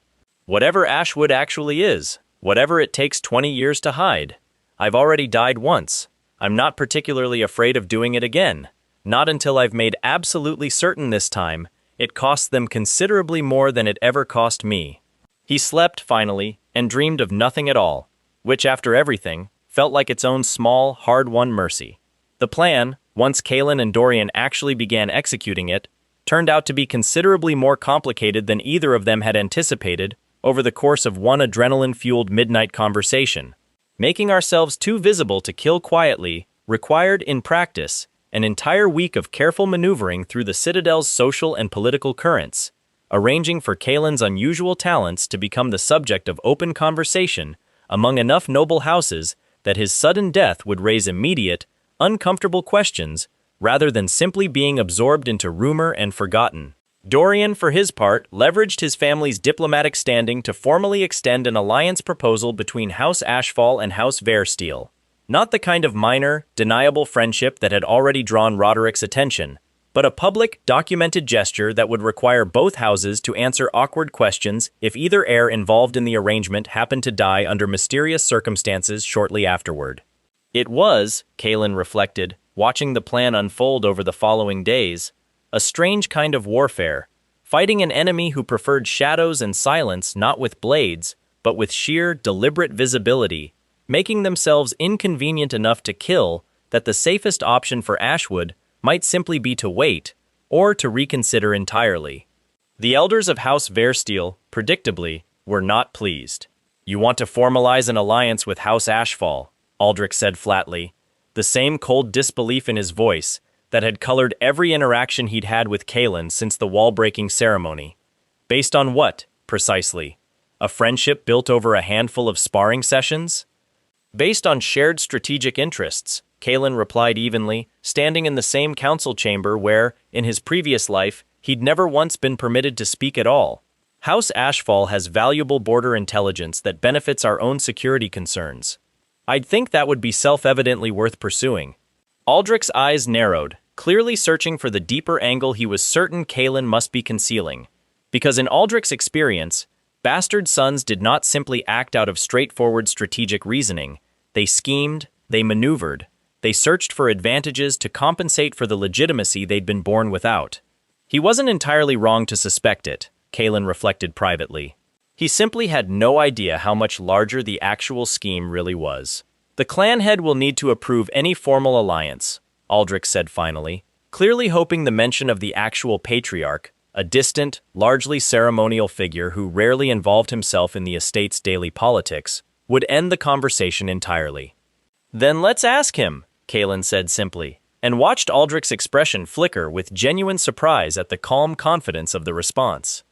Whatever Ashwood actually is, whatever it takes 20 years to hide, I've already died once. I'm not particularly afraid of doing it again, not until I've made absolutely certain this time it costs them considerably more than it ever cost me. He slept, finally, and dreamed of nothing at all, which, after everything, felt like its own small, hard-won mercy. The plan, once Kaelin and Dorian actually began executing it, turned out to be considerably more complicated than either of them had anticipated over the course of one adrenaline-fueled midnight conversation. Making ourselves too visible to kill quietly required, in practice, an entire week of careful maneuvering through the Citadel's social and political currents, arranging for Kaelin's unusual talents to become the subject of open conversation among enough noble houses that his sudden death would raise immediate, uncomfortable questions rather than simply being absorbed into rumor and forgotten. Dorian, for his part, leveraged his family's diplomatic standing to formally extend an alliance proposal between House Ashfall and House Versteel. Not the kind of minor, deniable friendship that had already drawn Roderick's attention, but a public, documented gesture that would require both houses to answer awkward questions if either heir involved in the arrangement happened to die under mysterious circumstances shortly afterward. It was, Kaelin reflected, watching the plan unfold over the following days, a strange kind of warfare, fighting an enemy who preferred shadows and silence not with blades, but with sheer, deliberate visibility, making themselves inconvenient enough to kill that the safest option for Ashwood might simply be to wait, or to reconsider entirely. The elders of House Versteel, predictably, were not pleased. You want to formalize an alliance with House Ashfall, Aldrich said flatly, the same cold disbelief in his voice that had colored every interaction he'd had with Kaelin since the wall-breaking ceremony. Based on what, precisely? A friendship built over a handful of sparring sessions? Based on shared strategic interests, Kaelin replied evenly, standing in the same council chamber where, in his previous life, he'd never once been permitted to speak at all. House Ashfall has valuable border intelligence that benefits our own security concerns. I'd think that would be self-evidently worth pursuing. Aldrich's eyes narrowed, clearly searching for the deeper angle he was certain Kalen must be concealing. Because in Aldrich's experience, bastard sons did not simply act out of straightforward strategic reasoning. They schemed, they maneuvered, they searched for advantages to compensate for the legitimacy they'd been born without. He wasn't entirely wrong to suspect it, Kalen reflected privately. He simply had no idea how much larger the actual scheme really was. The clan head will need to approve any formal alliance, Aldrich said finally, clearly hoping the mention of the actual patriarch, a distant, largely ceremonial figure who rarely involved himself in the estate's daily politics, would end the conversation entirely. Then let's ask him, Kalen said simply, and watched Aldrich's expression flicker with genuine surprise at the calm confidence of the response.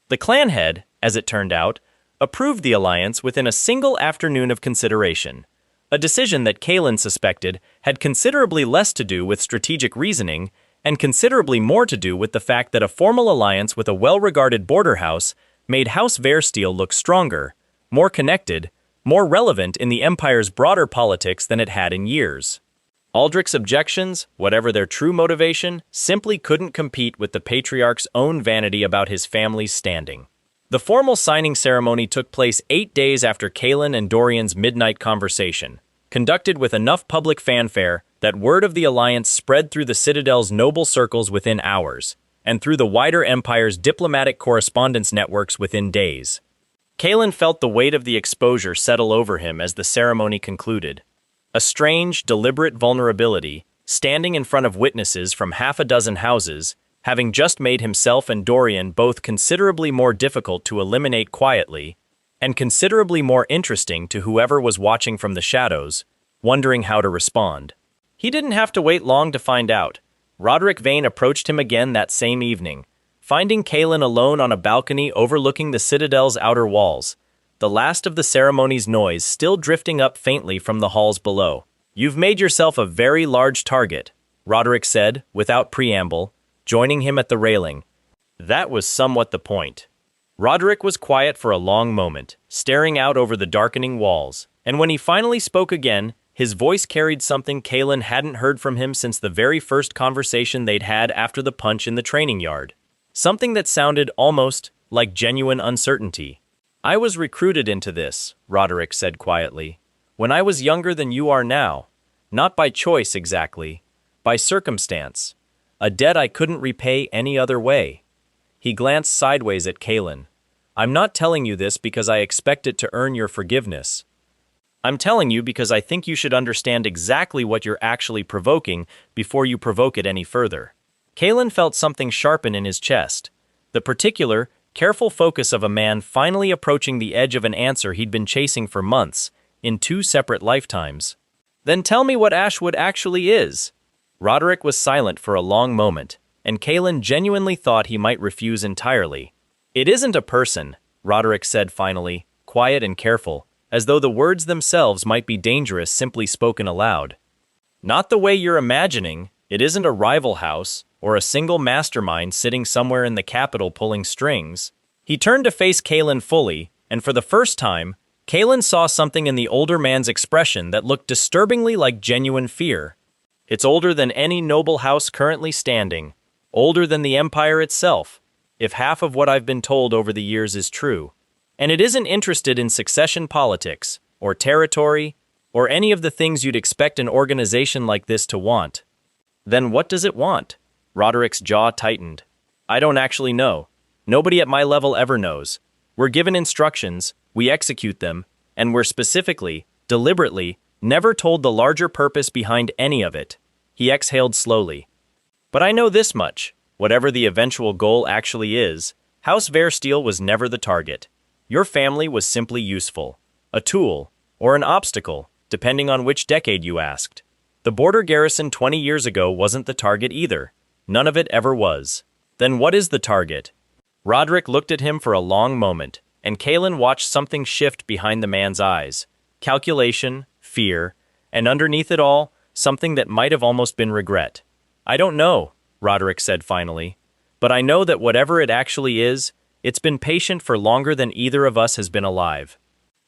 The clan head, as it turned out, approved the alliance within a single afternoon of consideration, a decision that Kalen suspected had considerably less to do with strategic reasoning and considerably more to do with the fact that a formal alliance with a well-regarded border house made House Versteel look stronger, more connected, more relevant in the Empire's broader politics than it had in years. Aldrich's objections, whatever their true motivation, simply couldn't compete with the Patriarch's own vanity about his family's standing. The formal signing ceremony took place 8 days after Kalen and Dorian's midnight conversation, conducted with enough public fanfare that word of the alliance spread through the Citadel's noble circles within hours, and through the wider Empire's diplomatic correspondence networks within days. Kalen felt the weight of the exposure settle over him as the ceremony concluded. A strange, deliberate vulnerability, standing in front of witnesses from half a dozen houses, having just made himself and Dorian both considerably more difficult to eliminate quietly, and considerably more interesting to whoever was watching from the shadows, wondering how to respond. He didn't have to wait long to find out. Roderick Vane approached him again that same evening, finding Kalen alone on a balcony overlooking the Citadel's outer walls, the last of the ceremony's noise still drifting up faintly from the halls below. "You've made yourself a very large target," Roderick said, without preamble, joining him at the railing. That was somewhat the point. Roderick was quiet for a long moment, staring out over the darkening walls, and when he finally spoke again, his voice carried something Kalen hadn't heard from him since the very first conversation they'd had after the punch in the training yard. Something that sounded almost like genuine uncertainty. "I was recruited into this," Roderick said quietly, "when I was younger than you are now. Not by choice exactly, by circumstance. A debt I couldn't repay any other way." He glanced sideways at Kalen. "I'm not telling you this because I expect it to earn your forgiveness. I'm telling you because I think you should understand exactly what you're actually provoking before you provoke it any further." Kalen felt something sharpen in his chest, the particular, careful focus of a man finally approaching the edge of an answer he'd been chasing for months, in 2 separate lifetimes. "Then tell me what Ashwood actually is." Roderick was silent for a long moment, and Kalen genuinely thought he might refuse entirely. "It isn't a person," Roderick said finally, quiet and careful, as though the words themselves might be dangerous simply spoken aloud. "Not the way you're imagining. It isn't a rival house, or a single mastermind sitting somewhere in the capital pulling strings." He turned to face Kalen fully, and for the first time, Kalen saw something in the older man's expression that looked disturbingly like genuine fear. "It's older than any noble house currently standing, older than the Empire itself, if half of what I've been told over the years is true. And it isn't interested in succession politics, or territory, or any of the things you'd expect an organization like this to want." "Then what does it want?" Roderick's jaw tightened. "I don't actually know. Nobody at my level ever knows. We're given instructions, we execute them, and we're specifically, deliberately, never told the larger purpose behind any of it." He exhaled slowly. "But I know this much. Whatever the eventual goal actually is, House Versteel was never the target. Your family was simply useful, a tool, or an obstacle, depending on which decade you asked. The border garrison 20 years ago wasn't the target either. None of it ever was. Then what is the target?" Roderick looked at him for a long moment, and Kalen watched something shift behind the man's eyes. Calculation, fear, and underneath it all, something that might have almost been regret. "I don't know," Roderick said finally, "but I know that whatever it actually is, it's been patient for longer than either of us has been alive.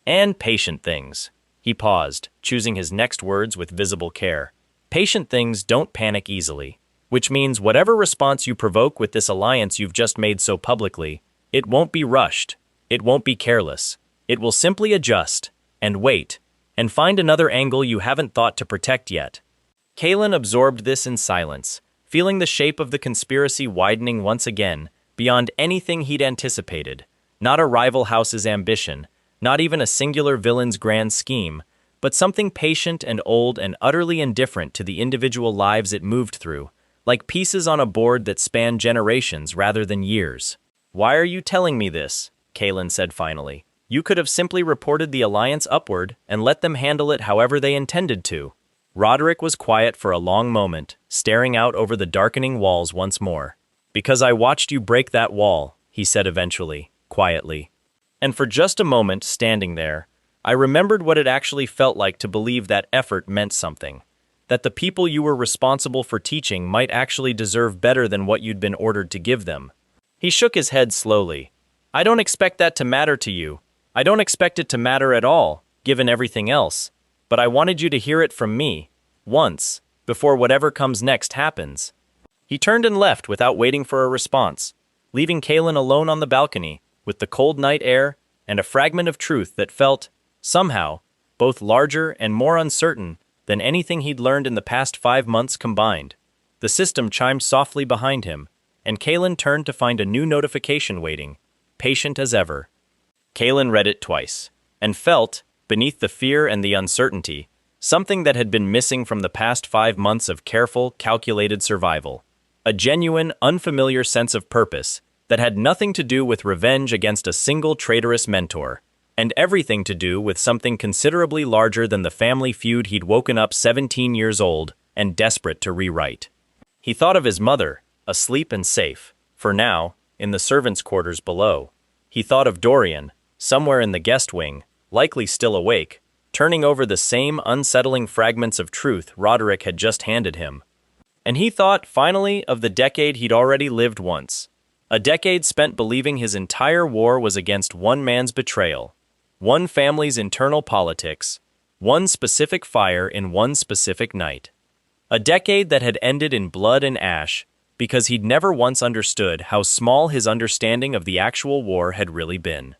And patient things." He paused, choosing his next words with visible care. "Patient things don't panic easily. which means whatever response you provoke with this alliance you've just made so publicly, it won't be rushed, it won't be careless. It will simply adjust, and wait, and find another angle you haven't thought to protect yet. Kalen absorbed this in silence, feeling the shape of the conspiracy widening once again, beyond anything he'd anticipated. Not a rival house's ambition, not even a singular villain's grand scheme, but something patient and old and utterly indifferent to the individual lives it moved through, like pieces on a board that spanned generations rather than years. "Why are you telling me this?" Kalen said finally. "You could have simply reported the alliance upward and let them handle it however they intended to." Roderick was quiet for a long moment, staring out over the darkening walls once more. "Because I watched you break that wall," he said eventually, quietly. "And for just a moment, standing there, I remembered what it actually felt like to believe that effort meant something. That the people you were responsible for teaching might actually deserve better than what you'd been ordered to give them." He shook his head slowly. "I don't expect that to matter to you. I don't expect it to matter at all, given everything else. But I wanted you to hear it from me, once, before whatever comes next happens." He turned and left without waiting for a response, leaving Kalen alone on the balcony, with the cold night air and a fragment of truth that felt, somehow, both larger and more uncertain than anything he'd learned in the past 5 months combined. The system chimed softly behind him, and Kalen turned to find a new notification waiting, patient as ever. Kalen read it twice, and felt, beneath the fear and the uncertainty, something that had been missing from the past 5 months of careful, calculated survival. A genuine, unfamiliar sense of purpose that had nothing to do with revenge against a single traitorous mentor, and everything to do with something considerably larger than the family feud he'd woken up 17 years old and desperate to rewrite. He thought of his mother, asleep and safe, for now, in the servants' quarters below. He thought of Dorian, somewhere in the guest wing, likely still awake, turning over the same unsettling fragments of truth Roderick had just handed him. And he thought, finally, of the decade he'd already lived once. A decade spent believing his entire war was against one man's betrayal, one family's internal politics, one specific fire in one specific night. A decade that had ended in blood and ash, because he'd never once understood how small his understanding of the actual war had really been.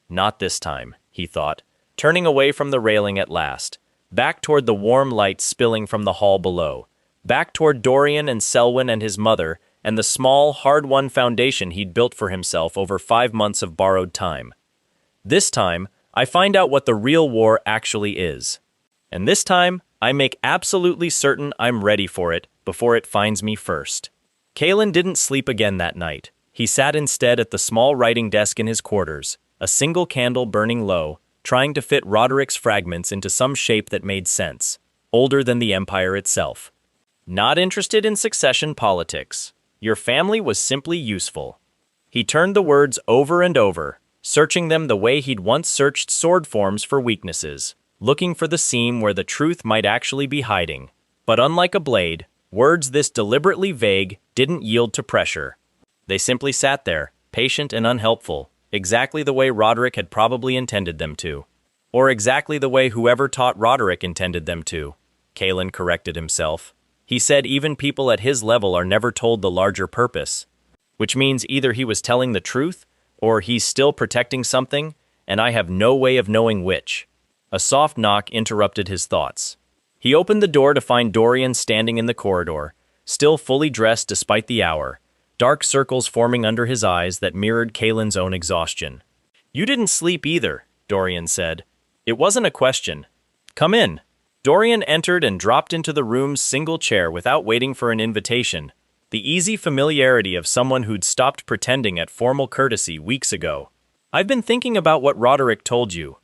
Not this time, he thought, turning away from the railing at last, back toward the warm light spilling from the hall below, back toward Dorian and Selwyn and his mother and the small, hard-won foundation he'd built for himself over 5 months of borrowed time. This time, I find out what the real war actually is. And this time, I make absolutely certain I'm ready for it before it finds me first. Kalen didn't sleep again that night. He sat instead at the small writing desk in his quarters, a single candle burning low, trying to fit Roderick's fragments into some shape that made sense, older than the Empire itself. Not interested in succession politics. Your family was simply useful. He turned the words over and over, searching them the way he'd once searched sword forms for weaknesses, looking for the seam where the truth might actually be hiding. But unlike a blade, words this deliberately vague didn't yield to pressure. They simply sat there, patient and unhelpful, exactly the way Roderick had probably intended them to. Or exactly the way whoever taught Roderick intended them to. Kalen corrected himself. He said even people at his level are never told the larger purpose. Which means either he was telling the truth, or he's still protecting something, and I have no way of knowing which. A soft knock interrupted his thoughts. He opened the door to find Dorian standing in the corridor, still fully dressed despite the hour, dark circles forming under his eyes that mirrored Kalen's own exhaustion. "You didn't sleep either," Dorian said. "It wasn't a question. Come in." Dorian entered and dropped into the room's single chair without waiting for an invitation, the easy familiarity of someone who'd stopped pretending at formal courtesy weeks ago. "I've been thinking about what Roderick told you.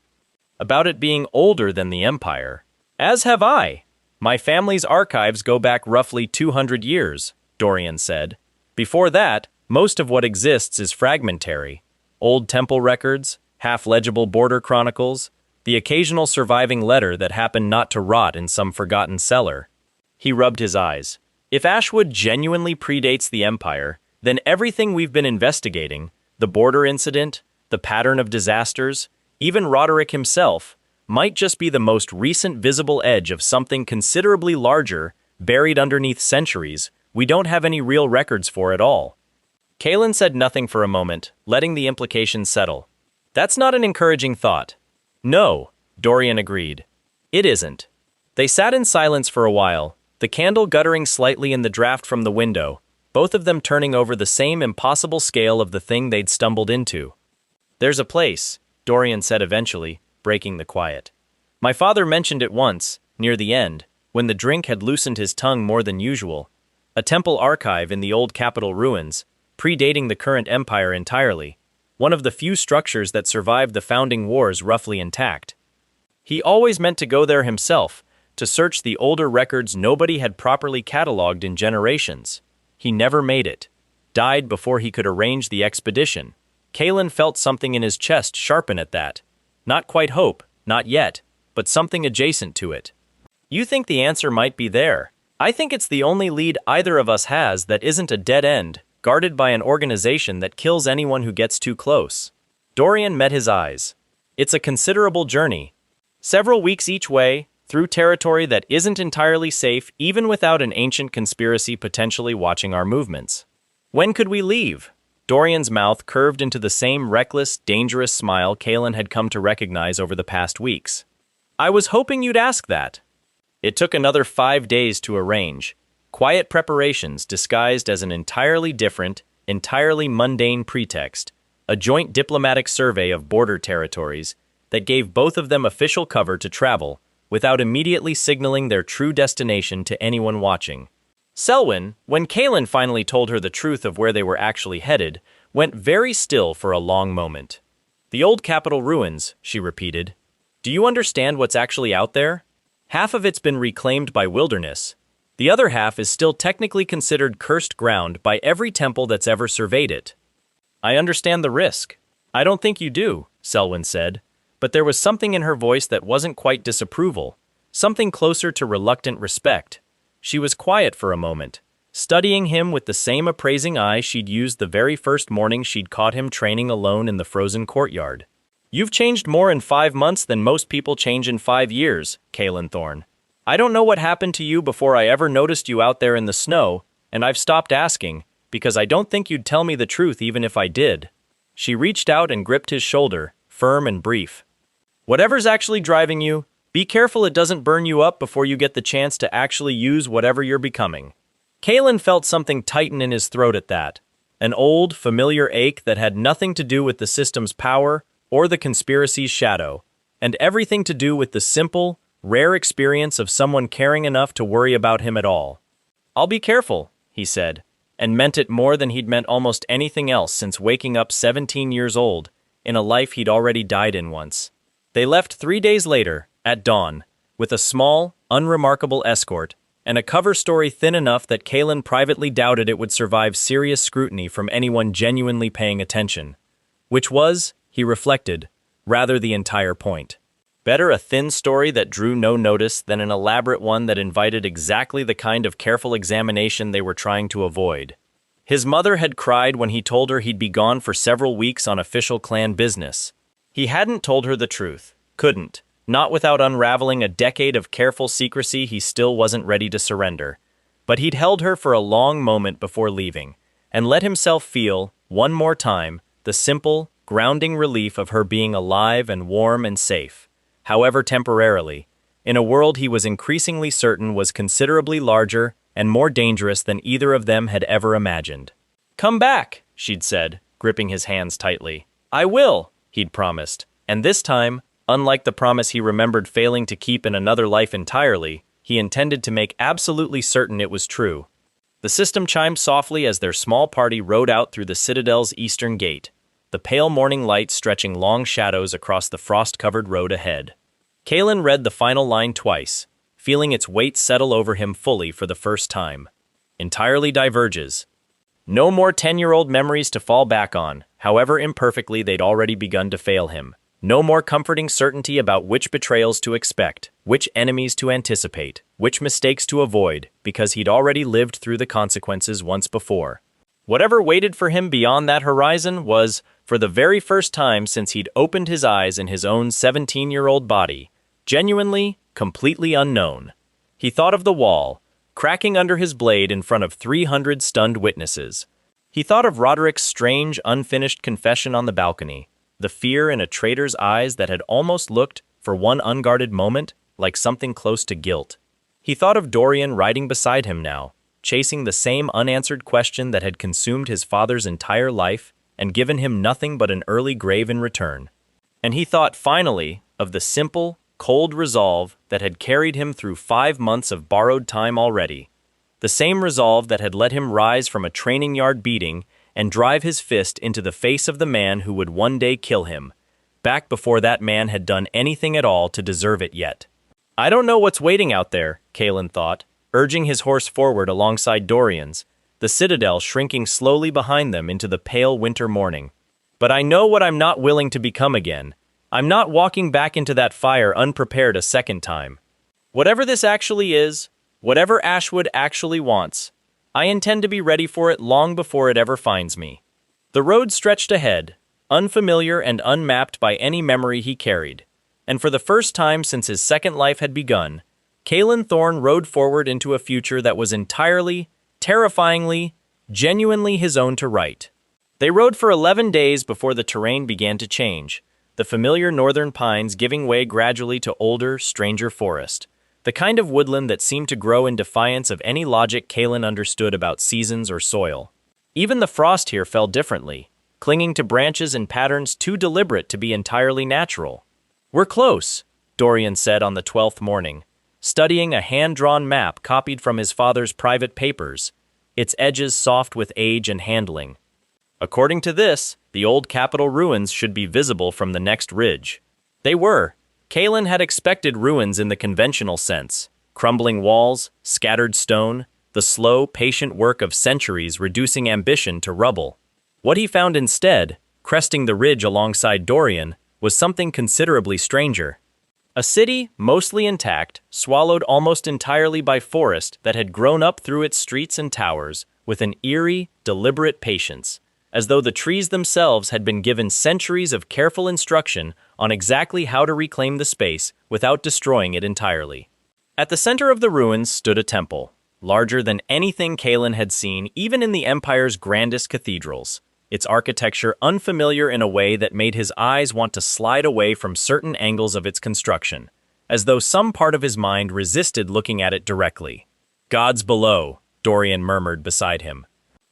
About it being older than the Empire. As have I. My family's archives go back roughly 200 years, Dorian said. Before that, most of what exists is fragmentary. Old temple records, half-legible border chronicles, the occasional surviving letter that happened not to rot in some forgotten cellar." He rubbed his eyes. "If Ashwood genuinely predates the Empire, then everything we've been investigating, the border incident, the pattern of disasters, even Roderick himself, might just be the most recent visible edge of something considerably larger, buried underneath centuries, We don't have any real records for it all. Kalen said nothing for a moment, letting the implications settle. That's not an encouraging thought. No, Dorian agreed. It isn't. They sat in silence for a while, the candle guttering slightly in the draft from the window, both of them turning over the same impossible scale of the thing they'd stumbled into. There's a place, Dorian said eventually, breaking the quiet. My father mentioned it once, near the end, when the drink had loosened his tongue more than usual. A temple archive in the old capital ruins, predating the current empire entirely, one of the few structures that survived the founding wars roughly intact. He always meant to go there himself, to search the older records nobody had properly catalogued in generations. He never made it. Died before he could arrange the expedition. Kalen felt something in his chest sharpen at that. Not quite hope, not yet, but something adjacent to it. You think the answer might be there. I think it's the only lead either of us has that isn't a dead end, guarded by an organization that kills anyone who gets too close. Dorian met his eyes. It's a considerable journey. Several weeks each way, through territory that isn't entirely safe even without an ancient conspiracy potentially watching our movements. When could we leave? Dorian's mouth curved into the same reckless, dangerous smile Kalen had come to recognize over the past weeks. I was hoping you'd ask that. It took another 5 days to arrange. Quiet preparations disguised as an entirely different, entirely mundane pretext, a joint diplomatic survey of border territories that gave both of them official cover to travel without immediately signaling their true destination to anyone watching. Selwyn, when Kalen finally told her the truth of where they were actually headed, went very still for a long moment. The old capital ruins, she repeated. Do you understand what's actually out there? Half of it's been reclaimed by wilderness. The other half is still technically considered cursed ground by every temple that's ever surveyed it. I understand the risk. I don't think you do, Selwyn said, but there was something in her voice that wasn't quite disapproval, something closer to reluctant respect. She was quiet for a moment, studying him with the same appraising eye she'd used the very first morning she'd caught him training alone in the frozen courtyard. You've changed more in 5 months than most people change in 5 years, Kalen Thorne. I don't know what happened to you before I ever noticed you out there in the snow, and I've stopped asking, because I don't think you'd tell me the truth even if I did. She reached out and gripped his shoulder, firm and brief. Whatever's actually driving you, be careful it doesn't burn you up before you get the chance to actually use whatever you're becoming. Kalen felt something tighten in his throat at that, an old, familiar ache that had nothing to do with the system's power or the conspiracy's shadow, and everything to do with the simple, rare experience of someone caring enough to worry about him at all. I'll be careful, he said, and meant it more than he'd meant almost anything else since waking up 17 years old, in a life he'd already died in once. They left 3 days later, at dawn, with a small, unremarkable escort, and a cover story thin enough that Kalen privately doubted it would survive serious scrutiny from anyone genuinely paying attention. Which was, he reflected, rather the entire point. Better a thin story that drew no notice than an elaborate one that invited exactly the kind of careful examination they were trying to avoid. His mother had cried when he told her he'd be gone for several weeks on official clan business. He hadn't told her the truth, couldn't, not without unraveling a decade of careful secrecy he still wasn't ready to surrender. But he'd held her for a long moment before leaving, and let himself feel, one more time, the simple, grounding relief of her being alive and warm and safe, however temporarily, in a world he was increasingly certain was considerably larger and more dangerous than either of them had ever imagined. Come back, she'd said, gripping his hands tightly. I will, he'd promised, and this time, unlike the promise he remembered failing to keep in another life entirely, he intended to make absolutely certain it was true. The system chimed softly as their small party rode out through the citadel's eastern gate, the pale morning light stretching long shadows across the frost-covered road ahead. Kalen read the final line twice, feeling its weight settle over him fully for the first time. Entirely diverges. No more 10-year-old memories to fall back on, however imperfectly they'd already begun to fail him. No more comforting certainty about which betrayals to expect, which enemies to anticipate, which mistakes to avoid, because he'd already lived through the consequences once before. Whatever waited for him beyond that horizon was, for the very first time since he'd opened his eyes in his own 17-year-old body, genuinely, completely unknown. He thought of the wall, cracking under his blade in front of 300 stunned witnesses. He thought of Roderick's strange, unfinished confession on the balcony, the fear in a traitor's eyes that had almost looked, for one unguarded moment, like something close to guilt. He thought of Dorian riding beside him now, chasing the same unanswered question that had consumed his father's entire life and given him nothing but an early grave in return. And he thought, finally, of the simple, cold resolve that had carried him through 5 months of borrowed time already. The same resolve that had let him rise from a training yard beating and drive his fist into the face of the man who would one day kill him, back before that man had done anything at all to deserve it yet. I don't know what's waiting out there, Kalen thought, urging his horse forward alongside Dorian's, the citadel shrinking slowly behind them into the pale winter morning. But I know what I'm not willing to become again. I'm not walking back into that fire unprepared a second time. Whatever this actually is, whatever Ashwood actually wants, I intend to be ready for it long before it ever finds me. The road stretched ahead, unfamiliar and unmapped by any memory he carried, and for the first time since his second life had begun, Kalen Thorne rode forward into a future that was entirely, terrifyingly, genuinely his own to write. They rode for 11 days before the terrain began to change, the familiar northern pines giving way gradually to older, stranger forest, the kind of woodland that seemed to grow in defiance of any logic Kalen understood about seasons or soil. Even the frost here fell differently, clinging to branches in patterns too deliberate to be entirely natural. "We're close," Dorian said on the 12th morning, studying a hand-drawn map copied from his father's private papers, its edges soft with age and handling. According to this, the old capital ruins should be visible from the next ridge. They were. Kalen had expected ruins in the conventional sense, crumbling walls, scattered stone, the slow, patient work of centuries reducing ambition to rubble. What he found instead, cresting the ridge alongside Dorian, was something considerably stranger. A city, mostly intact, swallowed almost entirely by forest that had grown up through its streets and towers with an eerie, deliberate patience, as though the trees themselves had been given centuries of careful instruction on exactly how to reclaim the space without destroying it entirely. At the center of the ruins stood a temple, larger than anything Kalen had seen even in the Empire's grandest cathedrals, its architecture unfamiliar in a way that made his eyes want to slide away from certain angles of its construction, as though some part of his mind resisted looking at it directly. "Gods below," Dorian murmured beside him.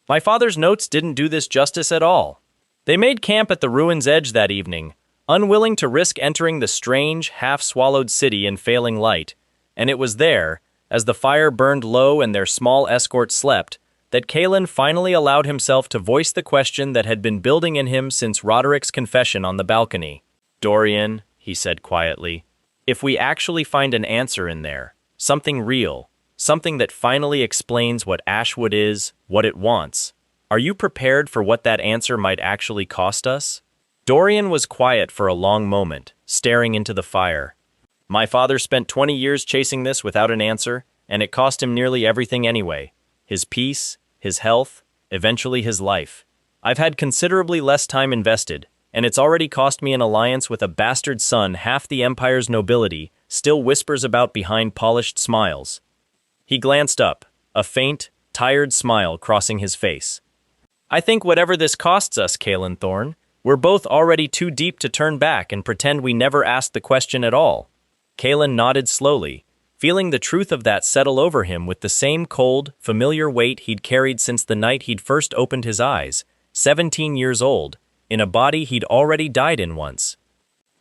"My father's notes didn't do this justice at all." They made camp at the ruin's edge that evening, unwilling to risk entering the strange, half-swallowed city in failing light, and it was there, as the fire burned low and their small escort slept, that Kalen finally allowed himself to voice the question that had been building in him since Roderick's confession on the balcony. "Dorian," he said quietly, "if we actually find an answer in there, something real, something that finally explains what Ashwood is, what it wants, are you prepared for what that answer might actually cost us?" Dorian was quiet for a long moment, staring into the fire. "My father spent 20 years chasing this without an answer, and it cost him nearly everything anyway. His peace, his health, eventually his life. I've had considerably less time invested, and it's already cost me an alliance with a bastard son half the Empire's nobility still whispers about behind polished smiles." He glanced up, a faint, tired smile crossing his face. "I think whatever this costs us, Kalen Thorne, we're both already too deep to turn back and pretend we never asked the question at all." Kalen nodded slowly, feeling the truth of that settle over him with the same cold, familiar weight he'd carried since the night he'd first opened his eyes, 17 years old, in a body he'd already died in once.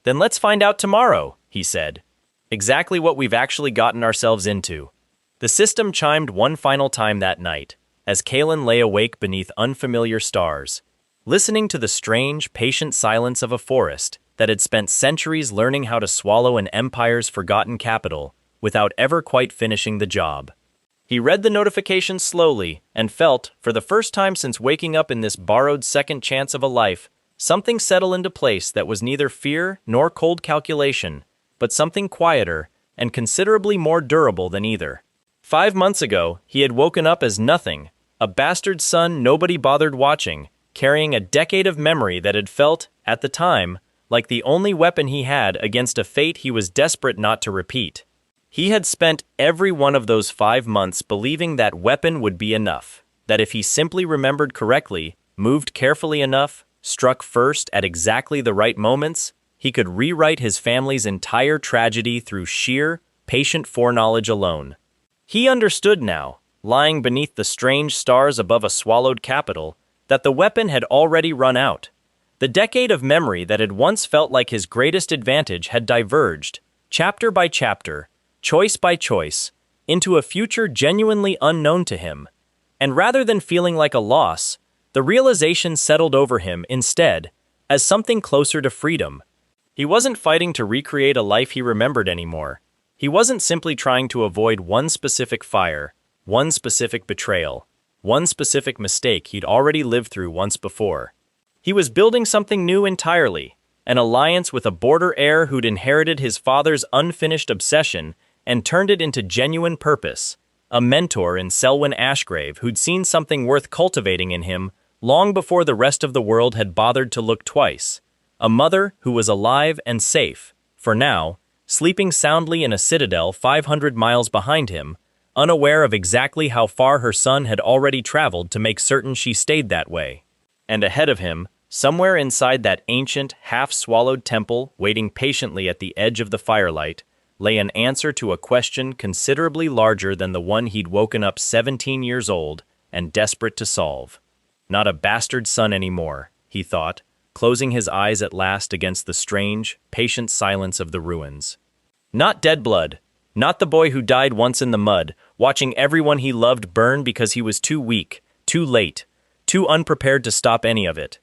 "Then let's find out tomorrow," he said. "Exactly what we've actually gotten ourselves into." The system chimed one final time that night, as Kalen lay awake beneath unfamiliar stars, listening to the strange, patient silence of a forest that had spent centuries learning how to swallow an empire's forgotten capital without ever quite finishing the job. He read the notifications slowly and felt, for the first time since waking up in this borrowed second chance of a life, something settle into place that was neither fear nor cold calculation, but something quieter and considerably more durable than either. 5 months ago, he had woken up as nothing, a bastard son nobody bothered watching, carrying a decade of memory that had felt, at the time, like the only weapon he had against a fate he was desperate not to repeat. He had spent every one of those 5 months believing that weapon would be enough, that if he simply remembered correctly, moved carefully enough, struck first at exactly the right moments, he could rewrite his family's entire tragedy through sheer, patient foreknowledge alone. He understood now, lying beneath the strange stars above a swallowed capital, that the weapon had already run out. The decade of memory that had once felt like his greatest advantage had diverged, chapter by chapter, choice by choice, into a future genuinely unknown to him. And rather than feeling like a loss, the realization settled over him instead, as something closer to freedom. He wasn't fighting to recreate a life he remembered anymore. He wasn't simply trying to avoid one specific fire, one specific betrayal, one specific mistake he'd already lived through once before. He was building something new entirely, an alliance with a border heir who'd inherited his father's unfinished obsession and turned it into genuine purpose, a mentor in Selwyn Ashgrave who'd seen something worth cultivating in him long before the rest of the world had bothered to look twice, a mother who was alive and safe, for now, sleeping soundly in a citadel 500 miles behind him, unaware of exactly how far her son had already traveled to make certain she stayed that way. And ahead of him, somewhere inside that ancient, half-swallowed temple waiting patiently at the edge of the firelight, lay an answer to a question considerably larger than the one he'd woken up 17 years old and desperate to solve. Not a bastard son anymore, he thought, closing his eyes at last against the strange, patient silence of the ruins. Not dead blood, not the boy who died once in the mud, watching everyone he loved burn because he was too weak, too late, too unprepared to stop any of it.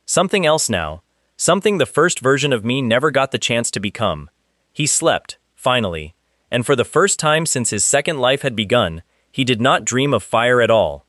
Something else now, something the first version of me never got the chance to become. He slept, finally, and for the first time since his second life had begun, he did not dream of fire at all.